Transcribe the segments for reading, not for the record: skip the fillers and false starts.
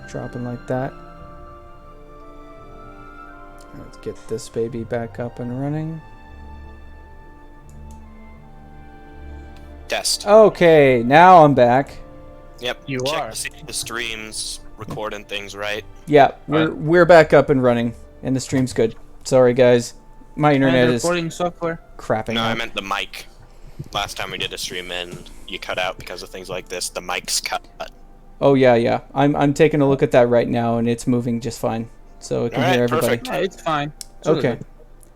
dropping like that. Let's get this baby back up and running. Test. Okay, now I'm back. Yep. You Check are. to see if the stream's recording things right. Yeah, we're back up and running, and the stream's good. Sorry, guys. My internet And is recording software. crapping No, out. I meant the mic. Last time we did a stream and you cut out because of things like this. The mic's cut. Oh yeah. I'm taking a look at that right now, and it's moving just fine, so it can Alright, hear everybody. perfect. No, it's fine. It's really Okay. good.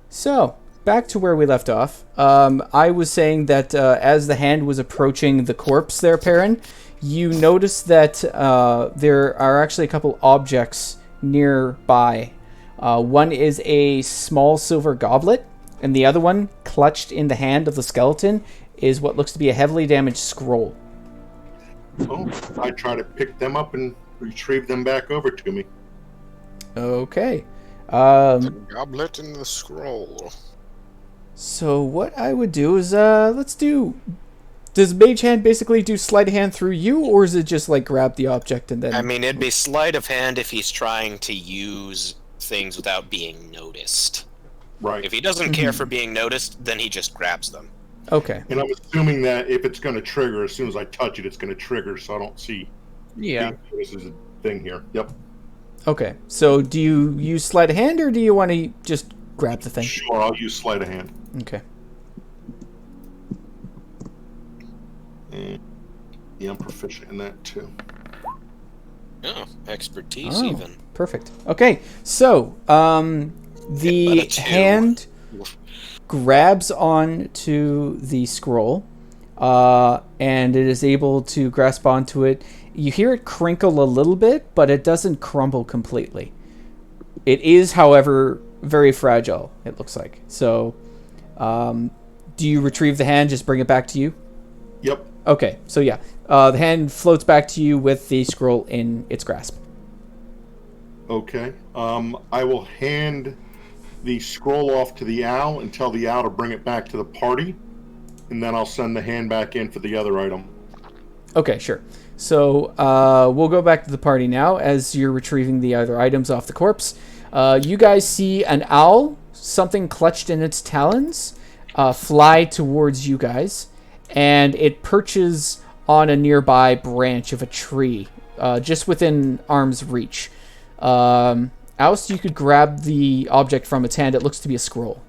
So, back to where we left off. I was saying that as the hand was approaching the corpse there, Perrin, you noticed that there are actually a couple objects nearby. One is a small silver goblet, and the other one, clutched in the hand of the skeleton, is what looks to be a heavily damaged scroll. Oh, I try to pick them up and retrieve them back over to me. Okay. The goblet and the scroll. So what I would do is, let's do... Does Mage Hand basically do sleight of hand through you, or is it just like grab the object and then... I mean, it'd be sleight of hand if he's trying to use things without being noticed. Right. If he doesn't care for being noticed, then he just grabs them. Okay. And I'm assuming that if it's going to trigger, as soon as I touch it, it's going to trigger, so I don't see. Yeah. This is a thing here. Yep. Okay. So do you use sleight of hand, or do you want to just grab the thing? Sure, I'll use sleight of hand. Okay. And yeah, I'm proficient in that too. Oh, expertise Oh. even. Perfect. Okay. So, But the a two. hand grabs on to the scroll, and it is able to grasp onto it. You hear it crinkle a little bit, but it doesn't crumble completely. It is, however, very fragile, it looks like. So, do you retrieve the hand, just bring it back to you? Yep. Okay, so yeah. The hand floats back to you with the scroll in its grasp. Okay. I will hand the scroll off to the owl and tell the owl to bring it back to the party, and then I'll send the hand back in for the other item. Okay, sure. So we'll go back to the party now as you're retrieving the other items off the corpse. You guys see an owl, something clutched in its talons, fly towards you guys, and it perches on a nearby branch of a tree, just within arm's reach. Oust, you could grab the object from its hand. It looks to be a scroll.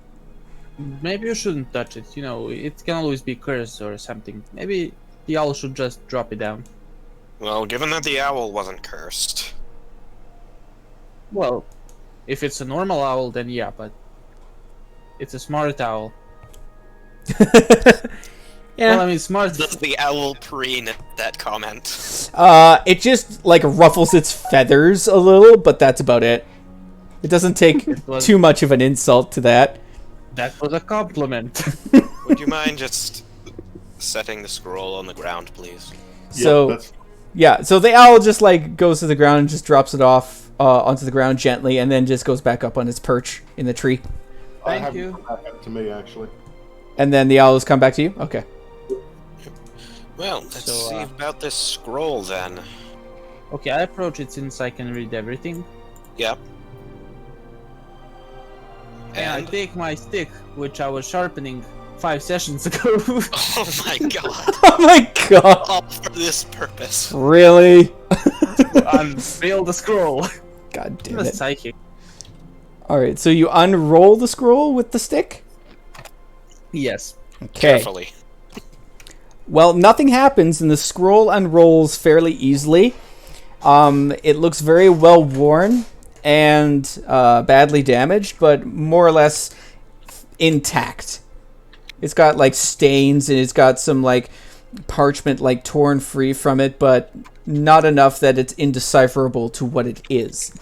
Maybe you shouldn't touch it. You know, it can always be cursed or something. Maybe the owl should just drop it down. Well, given that the owl wasn't cursed. Well, if it's a normal owl, then yeah, but it's a smart owl. Yeah. Well, I mean, smart. Does the owl preen that comment? It just like ruffles its feathers a little, but that's about it. It doesn't take was- too much of an insult to that. That was a compliment. Would you mind just setting the scroll on the ground, please? So Yep, that's yeah, so the owl just like goes to the ground and just drops it off onto the ground gently, and then just goes back up on its perch in the tree. I Thank have you. it come back up to me actually. And then the owls come back to you. Okay. Well, let's So, see about this scroll then. Okay, I approach it since I can read everything. Yep. And I And take my stick, which I was sharpening 5 sessions ago. oh my god! Oh my god! All for this purpose. Really? Unveil the scroll. God damn I'm a it! psychic. All right, so you unroll the scroll with the stick. Yes. Okay. Carefully. Well, nothing happens, and the scroll unrolls fairly easily. It looks very well worn and badly damaged, but more or less intact. It's got like stains, and it's got some like parchment like torn free from it, but not enough that it's indecipherable to what it is.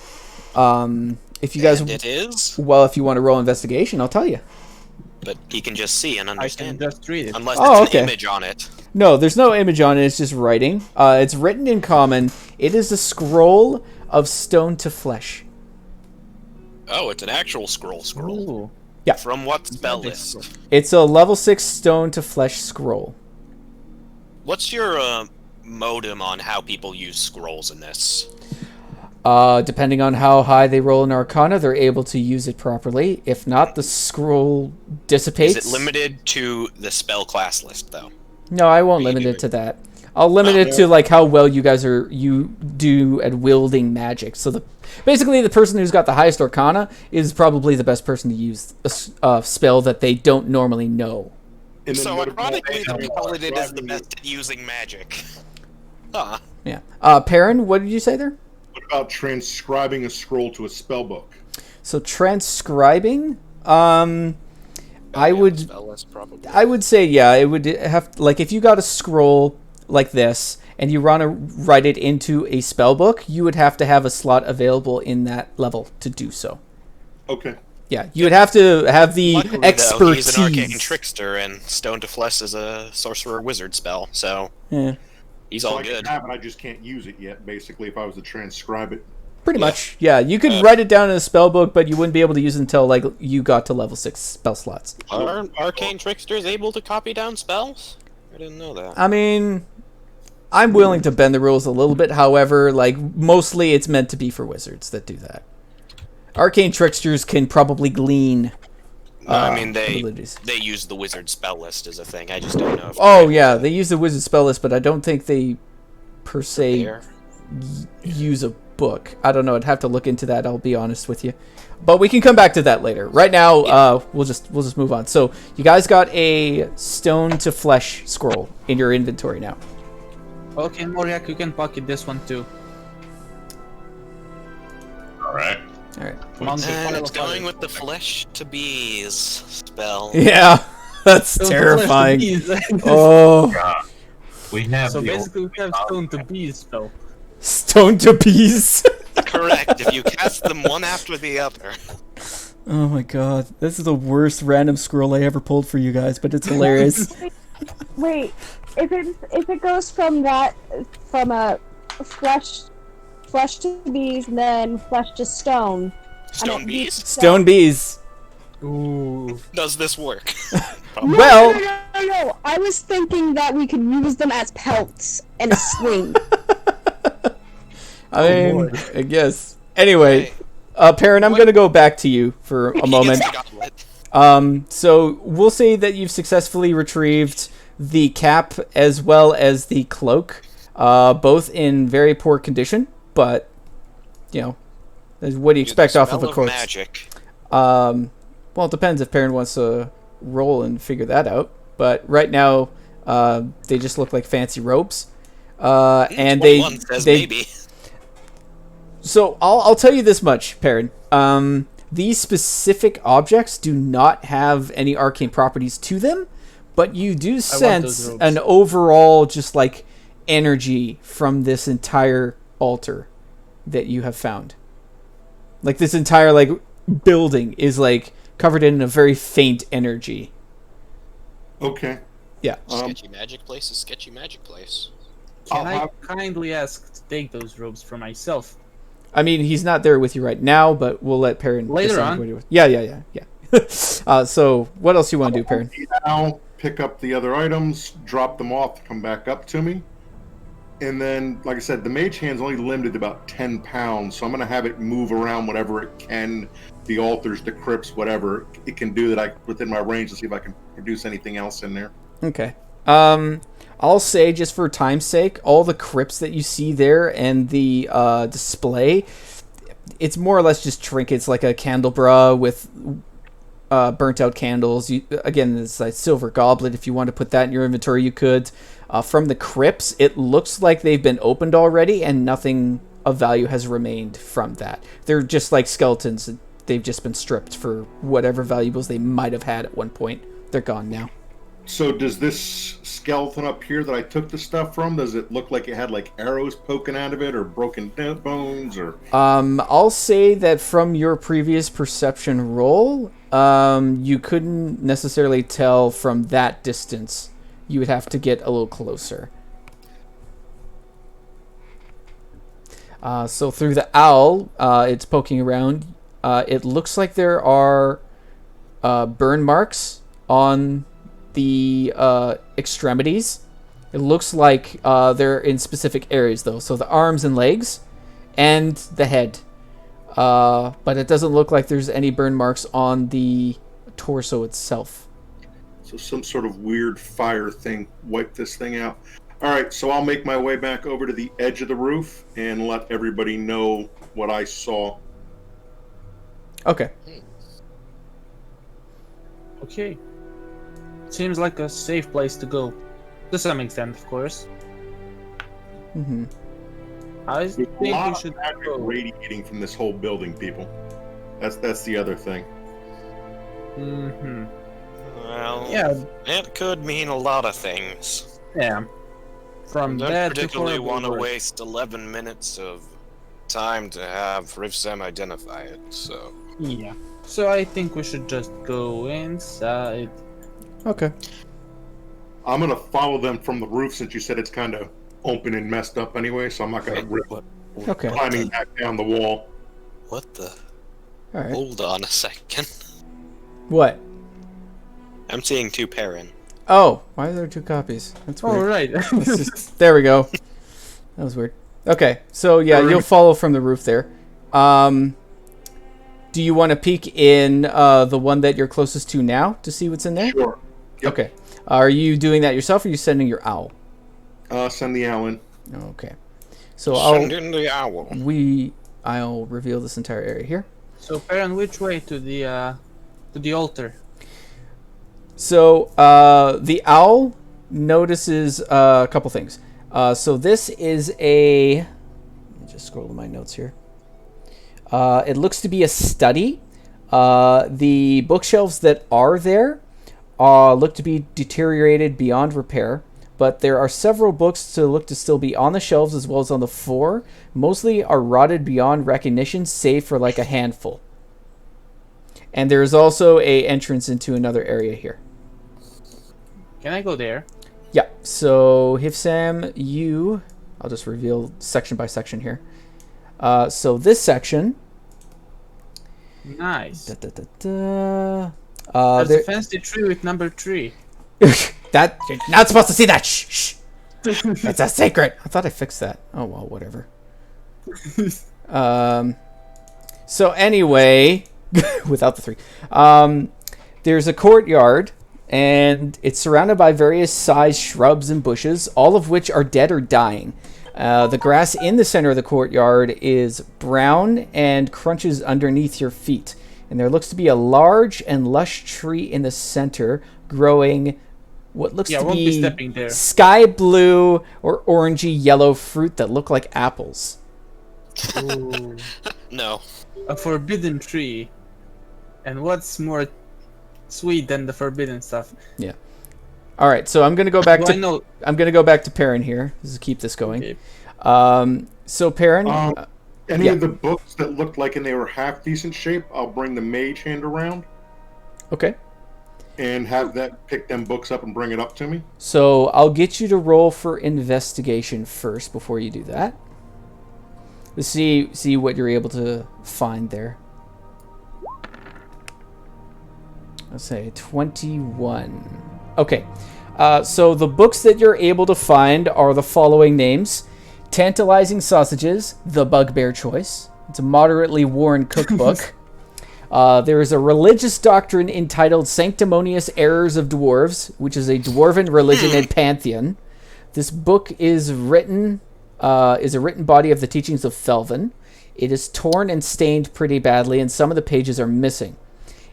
If you guys, And it is, well, if you want to roll investigation, I'll tell you. but he can just see and I can understand. just read it. Unless Oh, there's okay. an image on it. No, there's no image on it. It's just writing. It's written in common. It is a scroll of stone to flesh. Oh, it's an actual scroll. Ooh. From what spell Magic list? scroll. It's a level 6 stone to flesh scroll. What's your modem on how people use scrolls in this? Depending on how high they roll in Arcana, they're able to use it properly. If not, the scroll dissipates. Is it limited to the spell class list, though? No, I won't you limit do it it? to that. I'll limit it to like how well you do at wielding magic. So basically the person who's got the highest Arcana is probably the best person to use a spell that they don't normally know. And then So what about ironically, the paladin is the transcribing best at using magic. Huh. Yeah. Perrin, what did you say there? What about transcribing a scroll to a spell book? So transcribing, I would Spell list, probably. I would say, yeah, it would have, like, if you got a scroll like this and you want to write it into a spell book, you would have to have a slot available in that level to do so. Okay. Yeah, you would have to have the Luckily, though, expertise. he's an arcane trickster, and Stone to Flesh is a sorcerer wizard spell, so Yeah, he's So all I good. can have it, I just can't use it yet, basically, if I was to transcribe it. pretty much. Yeah, you could write it down in a spell book, but you wouldn't be able to use it until, like, you got to level 6 spell slots. Are arcane tricksters able to copy down spells? I didn't know that. I mean, I'm willing to bend the rules a little bit. However, like, mostly it's meant to be for wizards that do that. Arcane tricksters can probably glean. No, I mean, abilities. they use the wizard spell list as a thing. I just don't know if Oh yeah, they use the wizard spell list, but I don't think they per se they're- use a book. I don't know. I'd have to look into that. I'll be honest with you, but we can come back to that later. Right now, we'll just move on. So you guys got a stone to flesh scroll in your inventory now. Okay, Moriak, you can pocket this one too. All right. All right. Come on, And it's follow going it. with the flesh to bees spell. Yeah, that's Stone to terrifying. flesh to bees. Oh, God. We have So the basically, we have stone to bees spell. stone to bees. Correct, if you cast them one after the other. Oh my god, this is the worst random scroll I ever pulled for you guys, but it's hilarious. Wait, if it goes from a flesh to bees and then flesh to stone. Stone bees? Stone bees. Ooh. Does this work? No, Well- no. I was thinking that we could use them as pelts in a sling. I mean, Lord. I guess. Anyway, Perrin, I'm What- going to go back to you for a He gets moment. the goblet. So we'll say that you've successfully retrieved the cap as well as the cloak, both in very poor condition, but, you know, what do you expect off of a Spell corpse? magic. Well, it depends if Perrin wants to roll and figure that out. But right now, they just look like fancy ropes. And Well, they, one says they maybe. So I'll tell you this much, Perrin. These specific objects do not have any arcane properties to them, but you do those sense robes. an overall just like energy from this entire altar that you have found. Like this entire like building is like covered in a very faint energy. Okay. Yeah. Sketchy magic place is sketchy magic place. Can I'll I have- kindly ask to take those robes for myself? I mean, he's not there with you right now, but we'll let Perrin Later decide on. what he wants. Yeah. So what else you want to do, Perrin? Now, pick up the other items, drop them off, come back up to me. And then, like I said, the mage hand's only limited to about 10 pounds, so I'm going to have it move around whatever it can, the altars, the crypts, whatever it can do that I within my range to see if I can produce anything else in there. Okay. I'll say, just for time's sake, all the crypts that you see there and the display, it's more or less just trinkets, like a candelabra with burnt out candles. Again, it's a silver goblet. If you want to put that in your inventory, you could. From the crypts, it looks like they've been opened already and nothing of value has remained from that. They're just like skeletons. They've just been stripped for whatever valuables they might have had at one point. They're gone now. So does this skeleton up here that I took the stuff from, does it look like it had like arrows poking out of it or broken bones or... I'll say that from your previous perception roll, you couldn't necessarily tell from that distance. You would have to get a little closer. So through the owl, it's poking around. It looks like there are burn marks on the extremities. It looks like they're in specific areas, though. So the arms and legs, and the head. But it doesn't look like there's any burn marks on the torso itself. So some sort of weird fire thing wiped this thing out. All right, so I'll make my way back over to the edge of the roof and let everybody know what I saw. Okay. Okay. Seems like a safe place to go. To some extent, of course. Mm-hmm. I There's think a lot we of should magic go. radiating from this whole building, people. That's the other thing. Mm-hmm. Well, Yeah, it could mean a lot of things. yeah. From I don't bad to particularly horrible want to worse. waste 11 minutes of time to have Rivsem identify it, so... Yeah. So I think we should just go inside. Okay. I'm gonna follow them from the roof since you said it's kind of open and messed up anyway, so I'm not gonna risk Okay. climbing back down the wall. What the... All right. Hold on a second. What? I'm seeing 2 Perrin. Oh, why are there 2 copies? That's weird. Oh, right. Let's just- there we go. That was weird. Okay, so yeah, you'll follow from the roof there. Do you want to peek in the one that you're closest to now to see what's in there? Sure. Yep. Okay. Are you doing that yourself, or are you sending your owl? Send the owl in. Okay. So Send in the owl. I'll reveal this entire area here. So, Perrin, which way to the altar? So the owl notices a couple things. So this is a... Let me just scroll to my notes here. It looks to be a study. The bookshelves that are there look to be deteriorated beyond repair, but there are several books to look to still be on the shelves as well as on the floor. Mostly are rotted beyond recognition, save for like a handful. And there is also a entrance into another area here. Can I go there? Yeah, so Hifsam, I'll just reveal section by section here. So this section... Nice. There's There's a fancy tree with number 3. that you're not supposed to see that. Shh, shh. It's a secret. I thought I fixed that. Oh well, whatever. So anyway, without the 3, there's a courtyard, and it's surrounded by various sized shrubs and bushes, all of which are dead or dying. The grass in the center of the courtyard is brown and crunches underneath your feet. And there looks to be a large and lush tree in the center growing what looks to won't be be stepping there. sky blue or orangey yellow fruit that look like apples. Ooh. No. A forbidden tree. And what's more sweet than the forbidden stuff? Yeah. All right, so I'm gonna go back Do I know? I'm gonna go back to Perrin here. Just to keep this going. Okay. So Perrin, Any yeah. of the books that looked like they were half decent shape, I'll bring the mage hand around okay. and have that pick them books up and bring it up to me. So I'll get you to roll for investigation first before you do that. Let's see what you're able to find there. Let's say 21. Okay. So the books that you're able to find are the following names: Tantalizing Sausages, The Bugbear Choice. It's a moderately worn cookbook. There is a religious doctrine entitled Sanctimonious Errors of Dwarves, which is a dwarven religion and pantheon. This book is a written body of the teachings of Felvin. It is torn and stained pretty badly, and some of the pages are missing.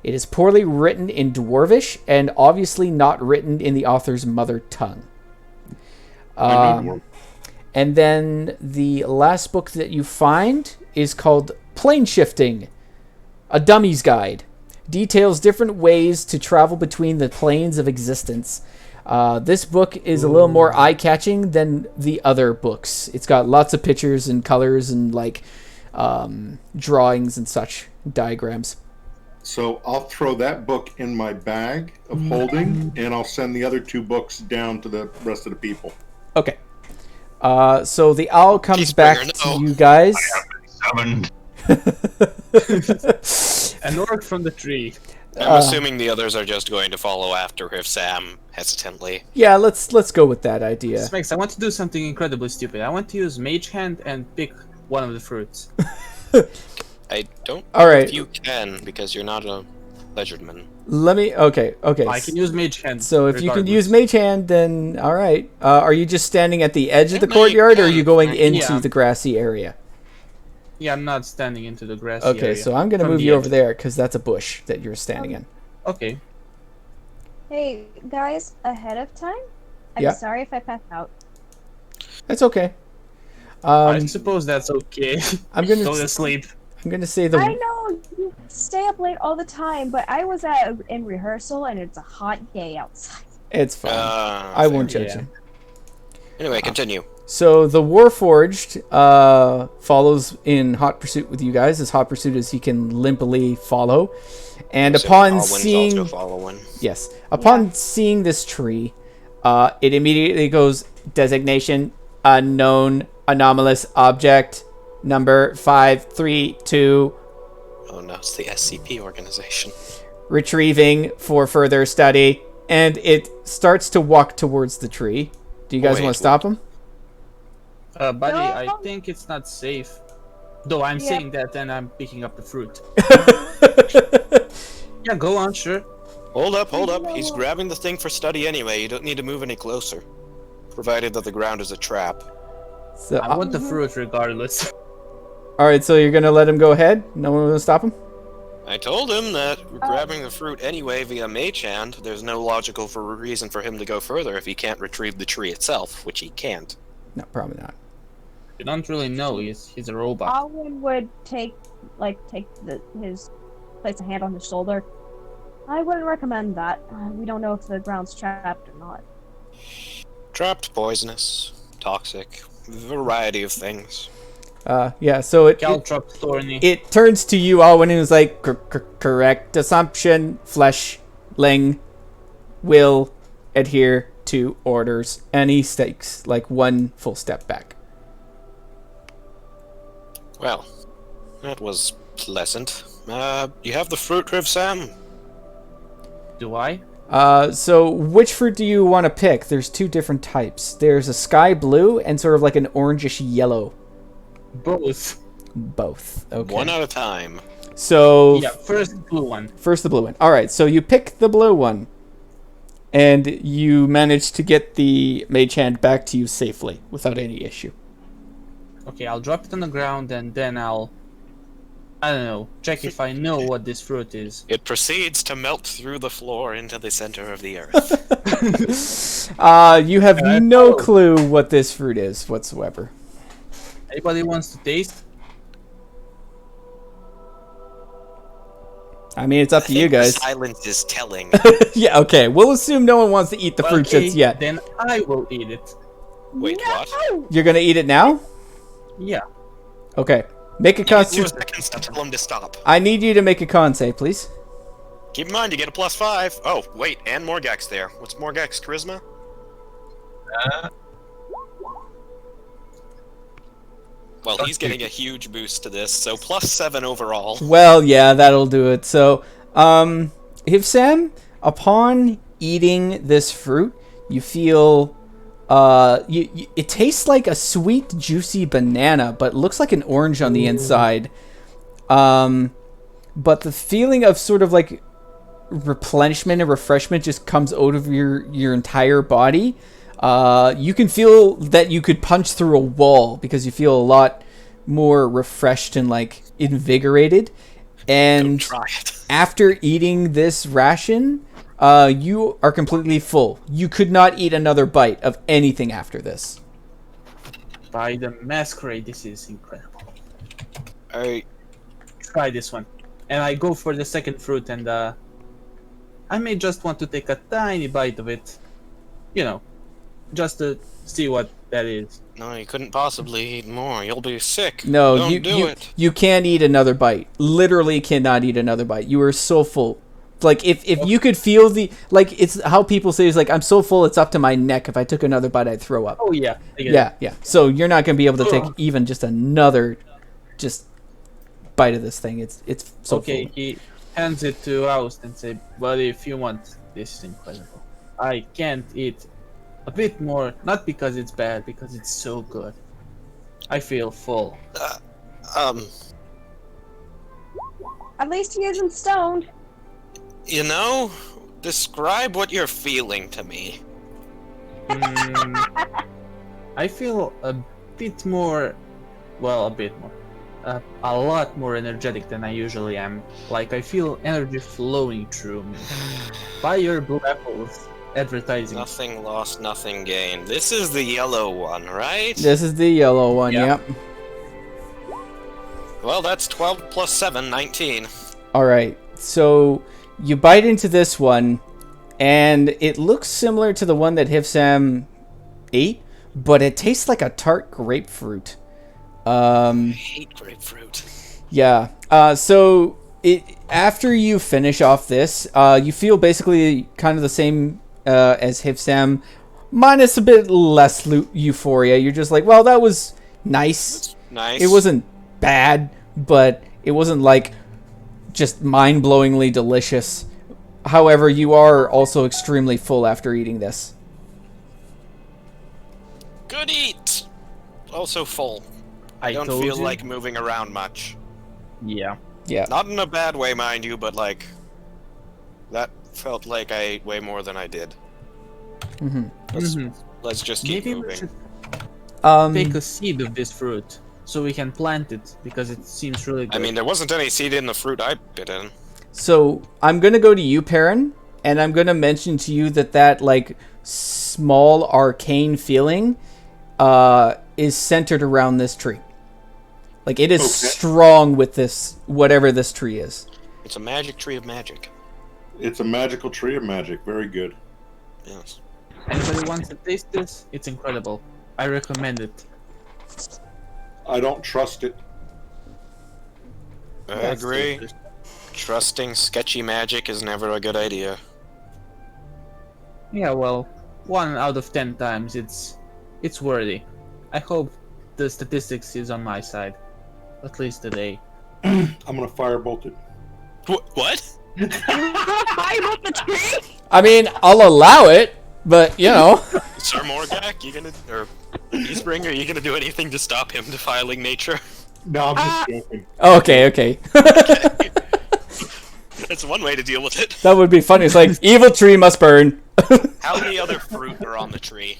It is poorly written in Dwarvish, and obviously not written in the author's mother tongue. And then the last book that you find is called Plane Shifting, a Dummy's Guide. Details different ways to travel between the planes of existence. This book is a little more eye-catching than the other books. It's got lots of pictures and colors and like drawings and such, diagrams. So I'll throw that book in my bag of holding, and I'll send the other 2 books down to the rest of the people. Okay. So the owl comes back Teasbringer, to no. you guys. Summoned. An orc from the tree. I'm assuming the others are just going to follow after Rivsam hesitantly. Yeah, let's go with that idea. Smex, I want to do something incredibly stupid. I want to use Mage Hand and pick one of the fruits. I don't All know right. if you can, because you're not a leisureman. Let me. Okay. I can use Mage Hand. So if you can use regardless. Mage Hand, then all right. Are you just standing at the edge of the No, you courtyard, or are can. you going into Yeah. the grassy area? Yeah, I'm not standing into the grassy Okay, area. so I'm gonna From move the you edge. over there because that's a bush that you're standing in. Okay. Hey guys, ahead of time. I'm Yeah. sorry if I pass out. That's okay. I suppose that's okay. I'm gonna Go to sleep. I'm gonna say I the know you stay up late all the time, but I was in rehearsal and it's a hot day outside. it's fine. I won't judge Yeah. you. Anyway, continue. So the Warforged follows in hot pursuit with you guys, as hot pursuit as he can limply follow. And So upon Alwyn's seeing also following. yes, upon seeing this tree, it immediately goes designation unknown anomalous object number 532 Oh no, it's the SCP organization. retrieving for further study, and it starts to walk towards the tree. Do you guys Wait, want to stop him? Buddy, No. I think it's not safe. Though I'm Yeah. saying that and I'm picking up the fruit. Yeah, go on, sure. Hold up, hold up. He's grabbing the thing for study anyway. You don't need to move any closer. Provided that the ground is a trap. So, I want the fruit regardless. all right, so you're gonna let him go ahead? No one will stop him? I told him that we're grabbing the fruit anyway via Mage Hand. There's no logical reason for him to go further if he can't retrieve the tree itself, which he can't. No, probably not. You don't really know. He's a robot. Alwyn would take his place a hand on his shoulder. I wouldn't recommend that. We don't know if the ground's trapped or not. Trapped, poisonous, toxic, variety of things. Yeah, so it Caltrop thorny. it turns to you, Alwyn, and is like, correct assumption, fleshling will adhere to orders. And he takes like one full step back. Well, that was pleasant. You have the fruit, Riv Sam? Do I? So which fruit do you want to pick? There's two different types. There's a sky blue and sort of like an orangish yellow. Both. Both. Okay. One at a time. So Yeah, first blue one. first the blue one. All right. So you pick the blue one, and you manage to get the mage hand back to you safely without any issue. Okay, I'll drop it on the ground and then I don't know, check if I know what this fruit is. It proceeds to melt through the floor into the center of the earth. You have no clue what this fruit is whatsoever. Anybody wants to taste? I mean, it's up to you guys. The silence is telling. Yeah. Okay. We'll assume no one wants to eat the fruit Okay, just yet. then I will eat it. Wait, what? You're gonna eat it now? Yeah. Okay. Make a 2 constitution. seconds to tell him to stop. I need you to make a con save, please. Keep in mind, you get a +5. Oh, wait, and Morgax there. What's Morgax charisma? Well, he's getting a huge boost to this, so +7 overall. Well, yeah, that'll do it. So, Hivsam, upon eating this fruit, you feel, it tastes like a sweet, juicy banana, but looks like an orange on the inside. But the feeling of sort of like replenishment and refreshment just comes out of your entire body. You can feel that you could punch through a wall because you feel a lot more refreshed and like invigorated. And Try it. after eating this ration, you are completely full. You could not eat another bite of anything after this. By the masquerade, this is incredible. I Try this one. And I go for the second fruit and I may just want to take a tiny bite of it. You know, just to see what that is. No, you couldn't possibly eat more. You'll be sick. No, Don't do it. you can't eat another bite. Literally cannot eat another bite. You are so full. Like if you could feel the like it's how people say it's like I'm so full it's up to my neck. If I took another bite I'd throw up. Oh yeah. I get Yeah, it. yeah. So you're not gonna be able to take Ugh. even just another bite of this thing. It's so Okay, full. he hands it to Aust and say, "Buddy, if you want, this is incredible. I can't eat a bit more, not because it's bad, because it's so good. I feel full." At least he isn't stoned. You know, describe what you're feeling to me. I feel a bit more, well, a bit more, a lot more energetic than I usually am. Like, I feel energy flowing through me. Fire Blue Apples advertising. Nothing lost, nothing gained. This is the yellow one, right? This is the yellow one, Yeah. yep. Well, that's 12 plus 7, 19. Alright, so you bite into this one, and it looks similar to the one that Hifsam ate, but it tastes like a tart grapefruit. I hate grapefruit. Yeah. So after you finish off this, you feel basically kind of the same as Hifsam, minus a bit less euphoria. You're just like, well, that was nice. Nice. It wasn't bad, but it wasn't like just mind-blowingly delicious. However, you are also extremely full after eating this. Good eat! Also full. I Don't told feel you. like moving around much. Yeah. Yeah. Not in a bad way, mind you, but like... That felt like I ate way more than I did. Mm-hmm. Let's just keep Maybe we moving. should take a seed of this fruit so we can plant it because it seems really good. I mean, there wasn't any seed in the fruit I bit in. So I'm gonna go to you, Perrin, and I'm gonna mention to you that like small arcane feeling is centered around this tree. Like it is strong with this whatever this tree is. It's a magic tree of magic. It's a magical tree of magic. Very good. Yes. Anybody wants to taste this? It's incredible. I recommend it. I don't trust it. I That's agree. delicious. Trusting sketchy magic is never a good idea. Yeah, well, 1 out of 10 times it's worthy. I hope the statistics is on my side, at least today. I'm gonna firebolt it. What? Firebolt the tree? I mean, I'll allow it, but you know. Sir Morgak, you gonna... or... Eastbringer, are you gonna do anything to stop him defiling nature? No, I'm just joking. Okay. That's one way to deal with it. That would be funny. It's like evil tree must burn. How many other fruit are on the tree?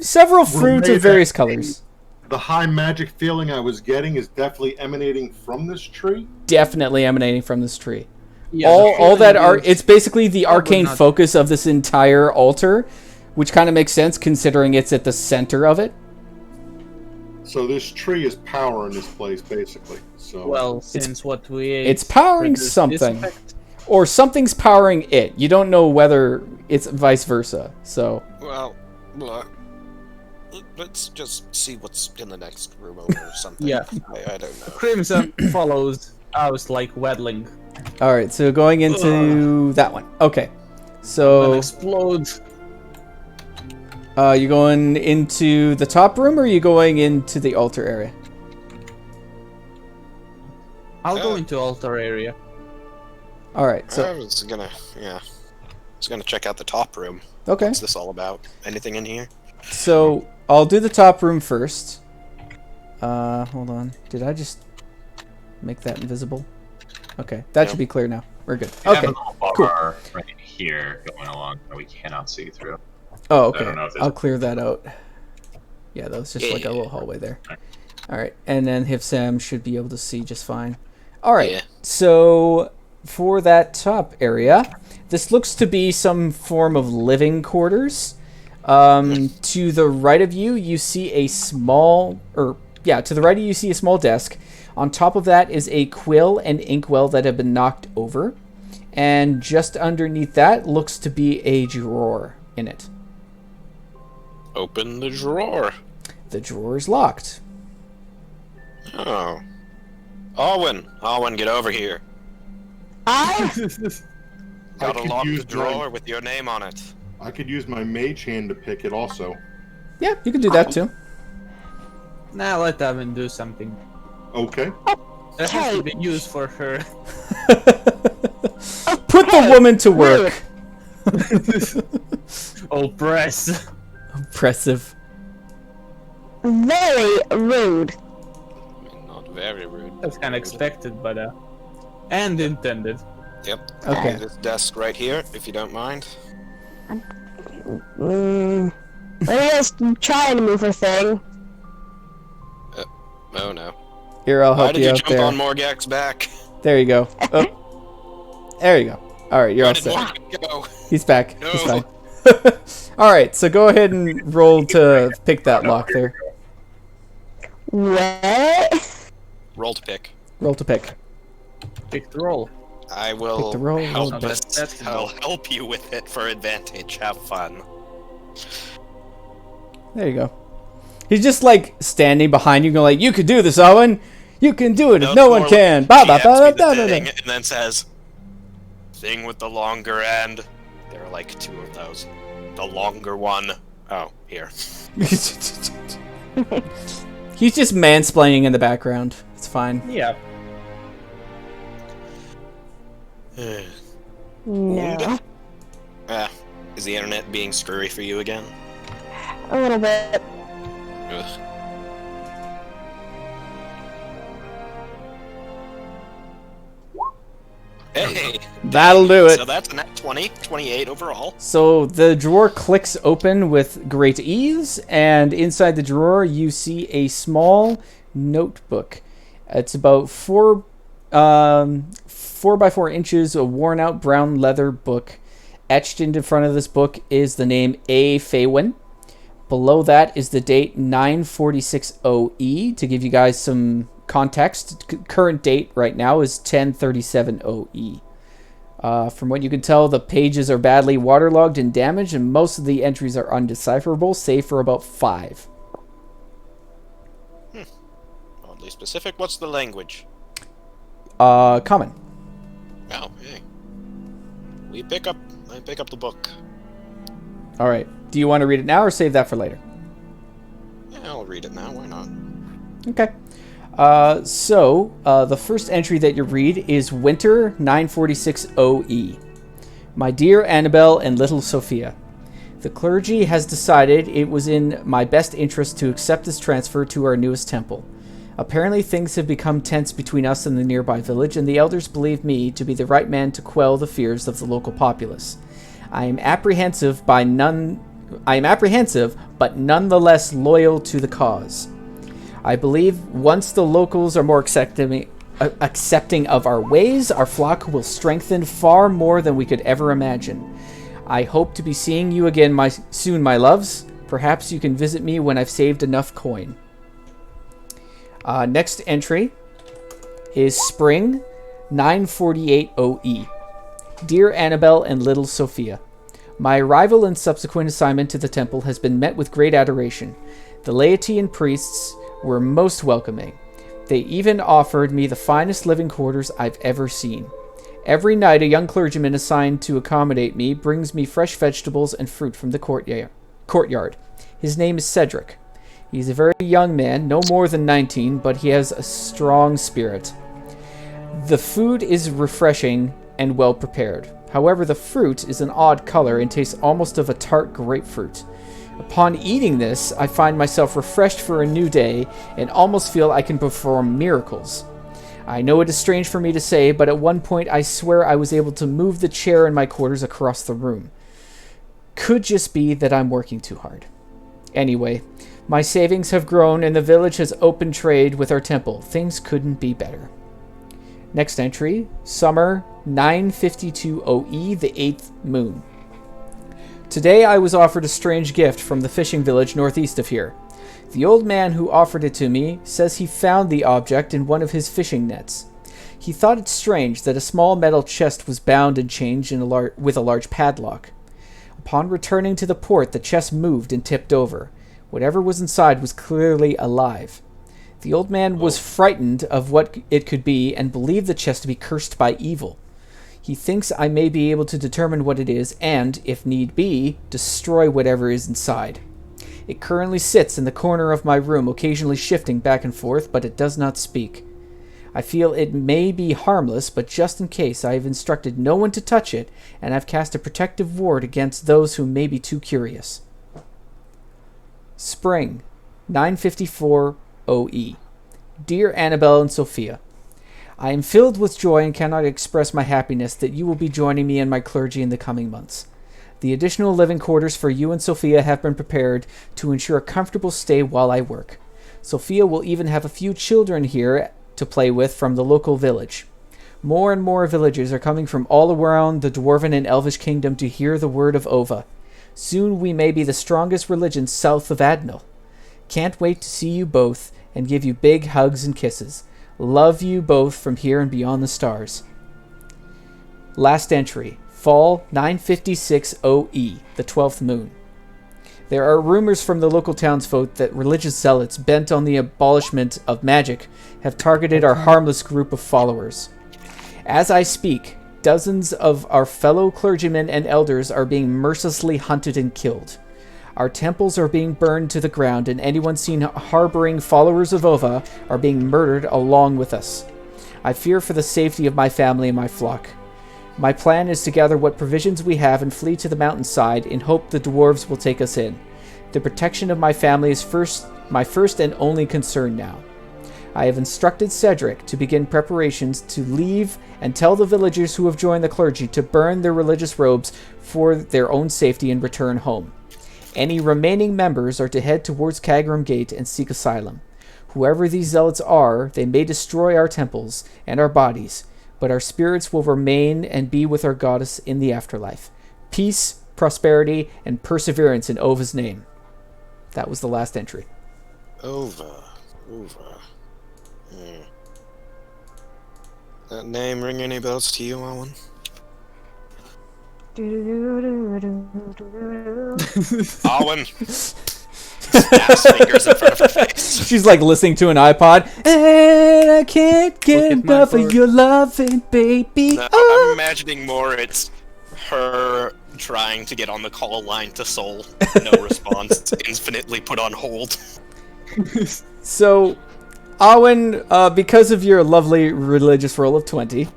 Several fruits of various colors. The high magic feeling I was getting is definitely emanating from this tree. Definitely emanating from this tree. Yeah, all that are. it's basically the arcane not- focus of this entire altar, which kind of makes sense considering it's at the center of it. So this tree is powering this place, basically. So Well, since what we ate it's powering produced this something. effect, Or something's powering it. You don't know whether it's vice versa. So Well, let's just see what's in the next room over or something. Yeah. I don't know. Crimson follows us like waddling. all right, so going into that one. Okay. And So explodes. you going into the top room or are you going into the altar area? I'll go into altar area. All right. So I was gonna, check out the top room. okay. What's this all about? Anything in here? So I'll do the top room first. Hold on. Did I just make that invisible? Okay, that should be clear now. We're good. We have Okay. a little bar right here going along that we cannot see through. Oh, I okay. don't know if there's- I'll clear that out. Yeah, that was just like a Yeah. little hallway there. All right, and then Hifsam should be able to see just fine. All right. Yeah. So for that top area, this looks to be some form of living quarters. To the right of you, you see a small, to the right of you see a small desk. On top of that is a quill and inkwell that have been knocked over. And just underneath that looks to be a drawer in it. Open the drawer. The drawer is locked. Oh. Alwyn, get over here. I Gotta could lock the use drawer with your name on it. I could use my mage hand to pick it also. Yeah, you can do that too. Now let Evan do something. Okay. That has to be used for her. Put the woman to work. Oh, press. Impressive. very rude. Very rude. That's kind of expected, but and intended. Yep. Okay. This desk right here, if you don't mind. Maria's trying to move her thing. Oh no. Here, I'll Why help did you you out jump there. on Morgak's back? There you go. Oh. There you go. All right, you're Where all did set. Morgak go? He's back. No. He's fine. All right, so go ahead and roll to pick that lock there. What? Roll to pick. Roll to pick. Pick the roll. I Pick will the roll, roll help the us. that's I'll help you with it for advantage. Have fun. There you go. He's just like standing behind you, going like, "You can do this, Owen. You can do it if no one can." Ba ba He ba hands me ba the ba thing ba. and then says, "Thing with the longer end." There are like 2 of those. The longer one. Oh, here. He's just mansplaining in the background. It's fine. Yeah. No. Is the internet being screwy for you again? A little bit. Ugh. Hey! That'll do it. So that's a net 20, 28 overall. So the drawer clicks open with great ease, and inside the drawer you see a small notebook. It's about 4 by 4 inches, a worn out brown leather book. Etched into front of this book is the name A. Faywin. Below that is the date 946OE. To give you guys some context, current date right now is 1037OE. From what you can tell, the pages are badly waterlogged and damaged, and most of the entries are undecipherable, save for about 5. Oddly specific. What's the language? Common. Oh, hey. I pick up the book. All right. Do you want to read it now or save that for later? Yeah, I'll read it now. Why not? Okay. So the first entry that you read is Winter 946OE. My dear Annabelle and little Sophia, the clergy has decided it was in my best interest to accept this transfer to our newest temple. Apparently things have become tense between us and the nearby village, and the elders believe me to be the right man to quell the fears of the local populace. I am apprehensive, but nonetheless loyal to the cause. I believe once the locals are more accepting of our ways, our flock will strengthen far more than we could ever imagine. I hope to be seeing you again soon, my loves. Perhaps you can visit me when I've saved enough coin. Next entry is Spring 948OE. Dear Annabelle and little Sophia, my arrival and subsequent assignment to the temple has been met with great adoration. The laity and priests were most welcoming. They even offered me the finest living quarters I've ever seen. Every night, a young clergyman assigned to accommodate me brings me fresh vegetables and fruit from the courtyard. His name is Cedric. He's a very young man, no more than 19, but he has a strong spirit. The food is refreshing and well prepared. However, the fruit is an odd color and tastes almost of a tart grapefruit. Upon eating this, I find myself refreshed for a new day and almost feel I can perform miracles. I know it is strange for me to say, but at one point I swear I was able to move the chair in my quarters across the room. Could just be that I'm working too hard. Anyway, my savings have grown and the village has open trade with our temple. Things couldn't be better. Next entry, Summer 952OE, the 8th moon. Today I was offered a strange gift from the fishing village northeast of here. The old man who offered it to me says he found the object in one of his fishing nets. He thought it strange that a small metal chest was bound and chained with a large padlock. Upon returning to the port, the chest moved and tipped over. Whatever was inside was clearly alive. The old man was frightened of what it could be and believed the chest to be cursed by evil. He thinks I may be able to determine what it is and, if need be, destroy whatever is inside. It currently sits in the corner of my room, occasionally shifting back and forth, but it does not speak. I feel it may be harmless, but just in case, I have instructed no one to touch it, and I've cast a protective ward against those who may be too curious. Spring 954OE. Dear Annabelle and Sophia, I am filled with joy and cannot express my happiness that you will be joining me and my clergy in the coming months. The additional living quarters for you and Sophia have been prepared to ensure a comfortable stay while I work. Sophia will even have a few children here to play with from the local village. More and more villagers are coming from all around the Dwarven and Elvish kingdom to hear the word of Ova. Soon we may be the strongest religion south of Adnal. Can't wait to see you both and give you big hugs and kisses. Love you both from here and beyond the stars. Last entry, Fall 956 OE, the 12th moon. There are rumors from the local townsfolk that religious zealots bent on the abolishment of magic have targeted our harmless group of followers. As I speak, dozens of our fellow clergymen and elders are being mercilessly hunted and killed. Our temples are being burned to the ground, and anyone seen harboring followers of Ova are being murdered along with us. I fear for the safety of my family and my flock. My plan is to gather what provisions we have and flee to the mountainside in hope the dwarves will take us in. The protection of my family is my first and only concern now. I have instructed Cedric to begin preparations to leave and tell the villagers who have joined the clergy to burn their religious robes for their own safety and return home. Any remaining members are to head towards Kagrum Gate and seek asylum. Whoever these zealots are, they may destroy our temples and our bodies, but our spirits will remain and be with our goddess in the afterlife. Peace, prosperity, and perseverance in Ova's name. That was the last entry. Ova. That name ring any bells to you, Owen? Owen! Snaps fingers in front of her face. She's like listening to an iPod. And I can't get enough of your loving, baby. No, Oh. I'm imagining more it's her trying to get on the call line to Soul. No response. Infinitely put on hold. So, Owen, because of your lovely religious roll of 20,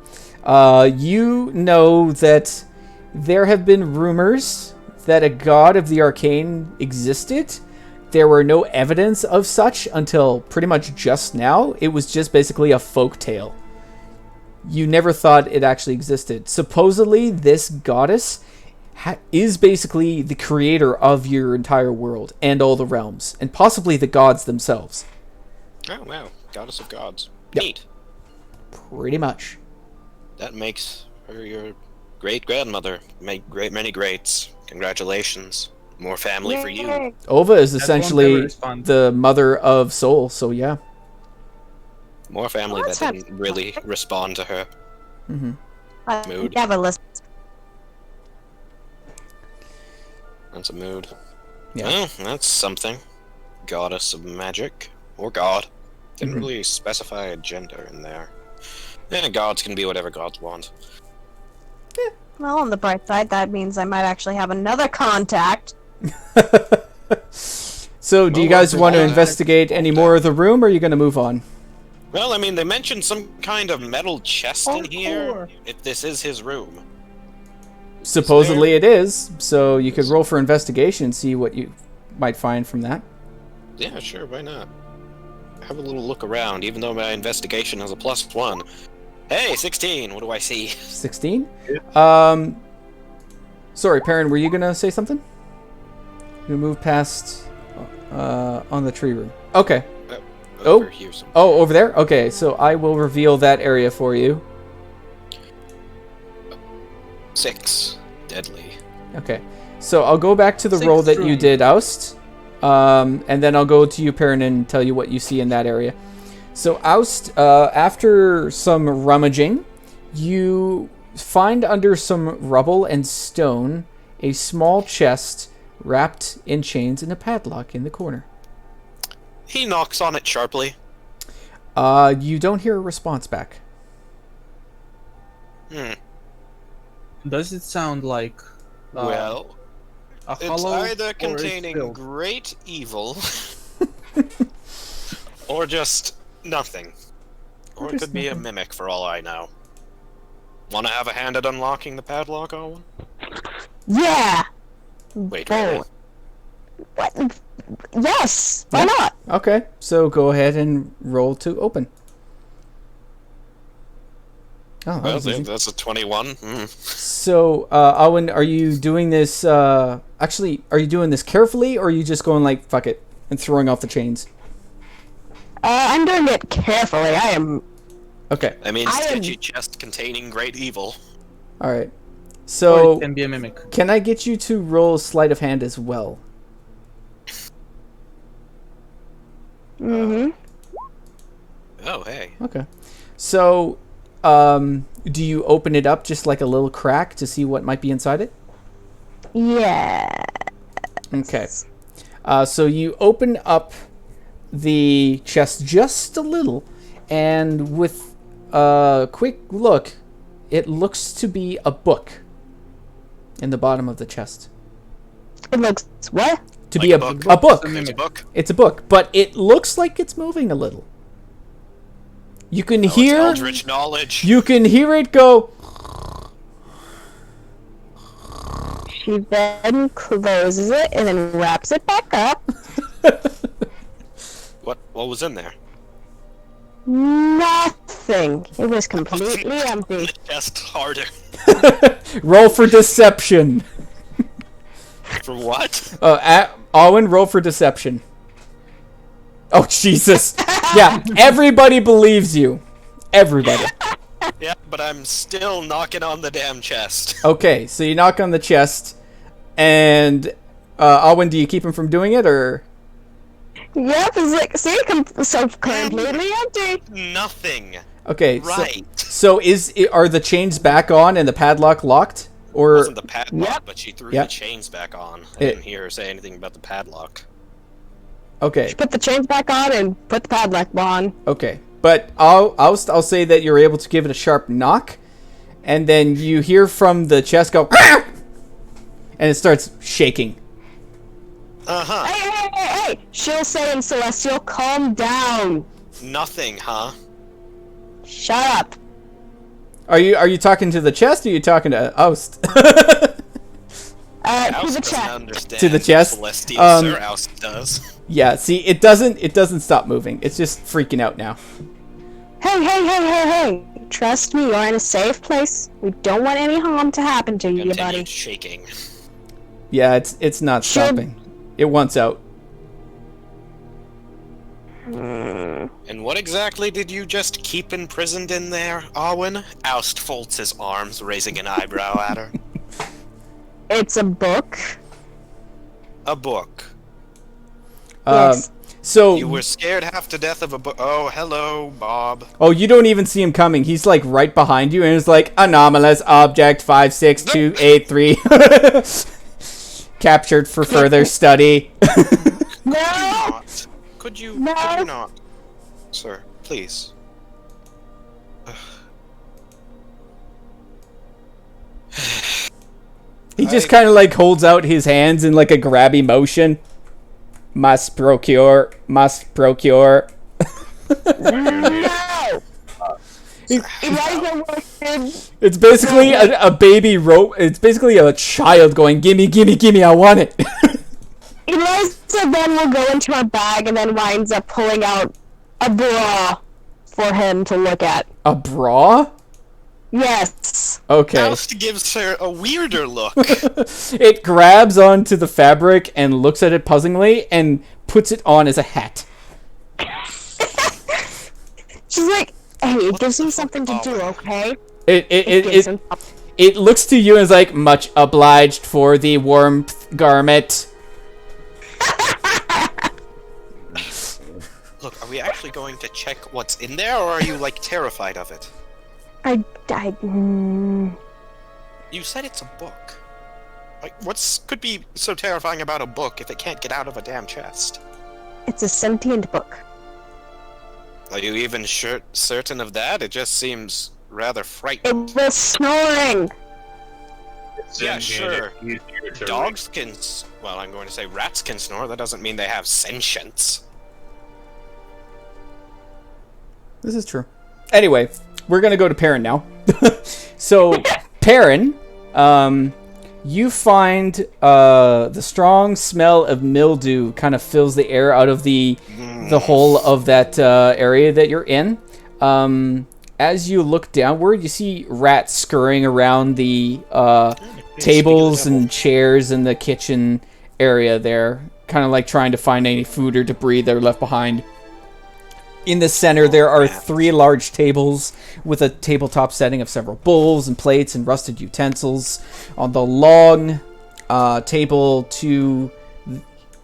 you know that there have been rumors that a god of the arcane existed. There were no evidence of such until pretty much just now. It was just basically a folk tale. You never thought it actually existed. Supposedly, this goddess is basically the creator of your entire world and all the realms, and possibly the gods themselves. Oh, wow. Goddess of gods. Yep. Neat. Pretty much. That makes her your great-grandmother. Many greats. Congratulations. More family for you. Yay. Ova is That won't essentially ever respond. the mother of Soul, so yeah. More family Well, that that's didn't really respond to her. Mood. Never listen. That's a mood. Yeah. Well, that's something. Goddess of magic. Or god. Didn't really specify a gender in there. Gods can be whatever gods want. Well, on the bright side, that means I might actually have another contact. So, do you guys want to investigate any more of the room, or are you going to move on? Well, I mean, they mentioned some kind of metal chest in here. Hardcore. If this is his room. Supposedly it is, so you could roll for investigation, see what you might find from that. Yeah, sure, why not? Have a little look around, even though my investigation has a +1. Hey, 16! What do I see? 16? Sorry, Perrin, were you going to say something? You move past on the tree room. Okay. Over here somewhere. Oh, over there? Okay, so I will reveal that area for you. 6. Deadly. Okay. So I'll go back to the Six roll that you room. did, Oust. And then I'll go to you, Perrin, and tell you what you see in that area. So Oust, after some rummaging, you find under some rubble and stone a small chest wrapped in chains and a padlock in the corner. He knocks on it sharply. You don't hear a response back. Does it sound like Well, a it's hollow either or it's containing filled? great evil, or just nothing. Or it just could be a nothing. mimic for all I know. Want to have a hand at unlocking the padlock, Owen? Yeah! Wait, Oh. really? What? Yes! Why Yeah. not? Okay, so go ahead and roll to open. Oh, that Well, was easy. that's a 21. So, Owen, are you doing this? Actually, are you doing this carefully, or are you just going like fuck it and throwing off the chains? I'm doing it carefully. I am. Okay. I mean, I am- stingy chest containing great evil. All right. Or So, it can be a mimic. can I get you to roll sleight of hand as well? Mm-hmm. Oh, hey. Okay. So, do you open it up just like a little crack to see what might be inside it? Yeah. Okay. So you open up the chest just a little, and with a quick look, it looks to be a book in the bottom of the chest. It looks what? To Like be a a book? a book. There's a book. It's a book, but it looks like it's moving a little. You can Oh, it's hear eldritch knowledge. you can hear it go. She then closes it and then wraps it back up. What was in there? Nothing. It was completely empty. The chest harder. Roll for deception. For what? Owen, roll for deception. Oh, Jesus. Yeah, everybody believes you. Everybody. Yeah, but I'm still knocking on the damn chest. Okay, so you knock on the chest, and Owen, do you keep him from doing it, or? Yep, it's like, see, so completely empty. Nothing. Okay, Right. so are the chains back on and the padlock locked, It or? wasn't the padlock, Yep. but she threw Yep. the chains back on. I It- didn't hear her say anything about the padlock. Okay, Put the chains back on and put the padlock on. okay, but I'll say that you're able to give it a sharp knock, and then you hear from the chest go, "Ah!" and it starts shaking. Uh-huh. Hey, hey, hey, hey! She'll say in Celestial, calm down. Nothing, huh? Shut up. Are you talking to the chest, or are you talking to Oust? To Oust the doesn't chest. understand To the chest? Celestial Sir Oust does. Yeah, see, it doesn't stop moving. It's just freaking out now. Hey, hey, hey, hey, hey! Trust me, you're in a safe place. We don't want any harm to happen to you, buddy. Continued shaking. Yeah, it's not Should- stopping. It wants out. And what exactly did you just keep imprisoned in there, Arwen? Oust folds his arms, raising an eyebrow at her. It's a book. A book. Yes. So You were scared half to death of a book. Oh, hello, Bob. oh, you don't even see him coming. He's like right behind you, and it's like anomalous object 56283 captured for further study. No! Not. Could you No. not? Sir, please. He just I- kind of like holds out his hands in like a grabby motion. Must procure. No! Eliza wanted. It's basically a baby rope. It's basically a child going, gimme, gimme, gimme, I want it. Eliza then will go into her bag and then winds up pulling out a bra for him to look at. A bra? Yes. Okay. Oust gives her a weirder look. It grabs onto the fabric and looks at it puzzlingly and puts it on as a hat. She's like, hey, it gives the him fuck, something to do, Owen? okay? It gives him it looks to you and is like, much obliged for the warmth garment. Look, are we actually going to check what's in there, or are you, like, terrified of it? You said it's a book. Like, could be so terrifying about a book if it can't get out of a damn chest? It's a sentient book. Are you even certain of that? It just seems rather frightening. It was snoring. Yeah, sure. Easier to Dogs can... Well, I'm going to say rats can snore. That doesn't mean they have sentience. This is true. Anyway, we're gonna go to Perrin now. So, Perrin, you find the strong smell of mildew kind of fills the air out of the whole of that area that you're in. As you look downward, you see rats scurrying around the tables and chairs in the kitchen area there, kind of like trying to find any food or debris that are left behind. In the center, there are 3 large tables with a tabletop setting of several bowls and plates and rusted utensils. On the long table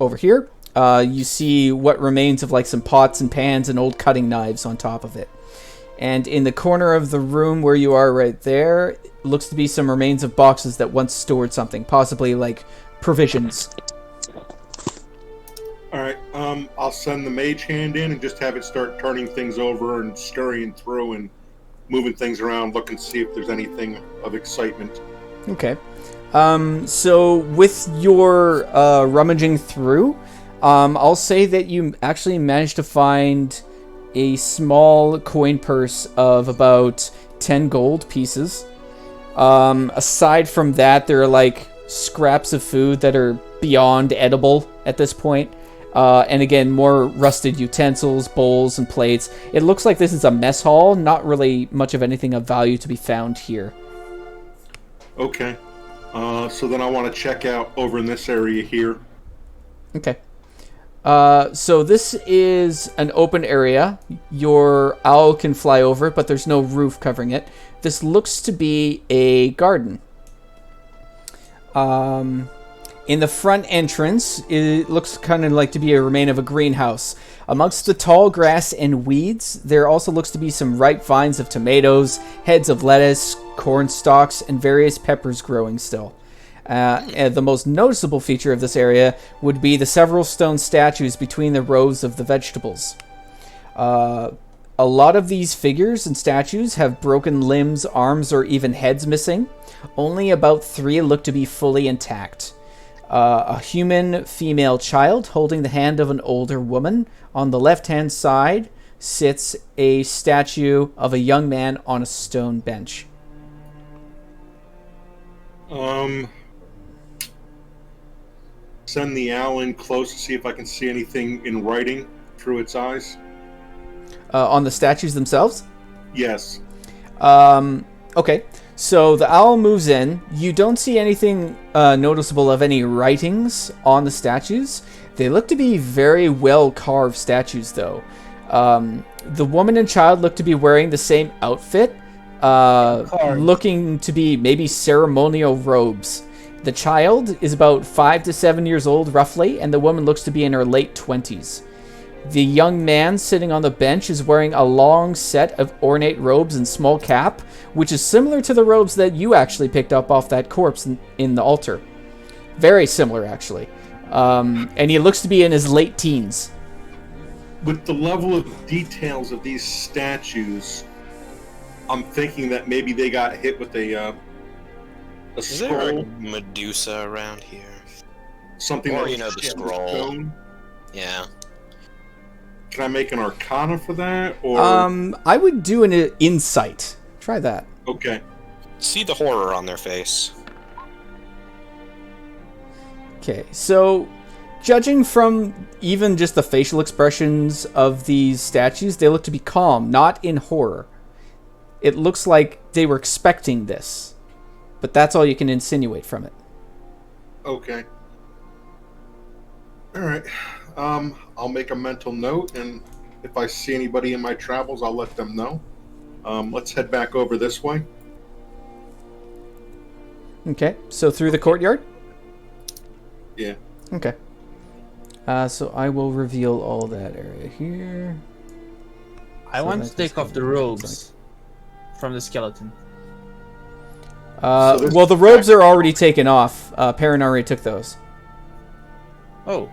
over here, you see what remains of like some pots and pans and old cutting knives on top of it. And in the corner of the room where you are right there, looks to be some remains of boxes that once stored something, possibly like provisions. All right, I'll send the mage hand in and just have it start turning things over and scurrying through and moving things around, looking to see if there's anything of excitement. Okay. So with your rummaging through, I'll say that you actually managed to find a small coin purse of about 10 gold pieces. Aside from that, there are like scraps of food that are beyond edible at this point. And again, more rusted utensils, bowls, and plates. It looks like this is a mess hall, not really much of anything of value to be found here. Okay. So then I want to check out over in this area here. Okay. So this is an open area. Your owl can fly over it, but there's no roof covering it. This looks to be a garden. In the front entrance, it looks kind of like to be a remain of a greenhouse. Amongst the tall grass and weeds, there also looks to be some ripe vines of tomatoes, heads of lettuce, corn stalks, and various peppers growing still. And the most noticeable feature of this area would be the several stone statues between the rows of the vegetables. A lot of these figures and statues have broken limbs, arms, or even heads missing. Only about 3 look to be fully intact. A human female child holding the hand of an older woman. On the left-hand side sits a statue of a young man on a stone bench. Send the owl in close to see if I can see anything in writing through its eyes. On the statues themselves? Yes. Okay. So the owl moves in. You don't see anything noticeable of any writings on the statues. They look to be very well carved statues, though. The woman and child look to be wearing the same outfit, looking to be maybe ceremonial robes. The child is about 5 to 7 years old, roughly, and the woman looks to be in her late 20s. The young man sitting on the bench is wearing a long set of ornate robes and small cap, which is similar to the robes that you actually picked up off that corpse in the altar. Very similar, actually. And he looks to be in his late teens. With the level of details of these statues, I'm thinking that maybe they got hit with a Is there scroll, a Medusa around here? something Or, that you know, was the hit with scroll. stone. Yeah. Can I make an Arcana for that, or I would do an insight. Try that. okay? See the horror on their face. Okay, so judging from even just the facial expressions of these statues, they look to be calm, not in horror. It looks like they were expecting this, but that's all you can insinuate from it. Okay. All right. I'll make a mental note, and if I see anybody in my travels, I'll let them know. Let's head back over this way. Okay, so through the courtyard? Yeah. Okay. So I will reveal all that area here. I So want to that take is off the gonna be robes from the skeleton. So this Well, the is robes are already taken off. Perrin already took those. Oh.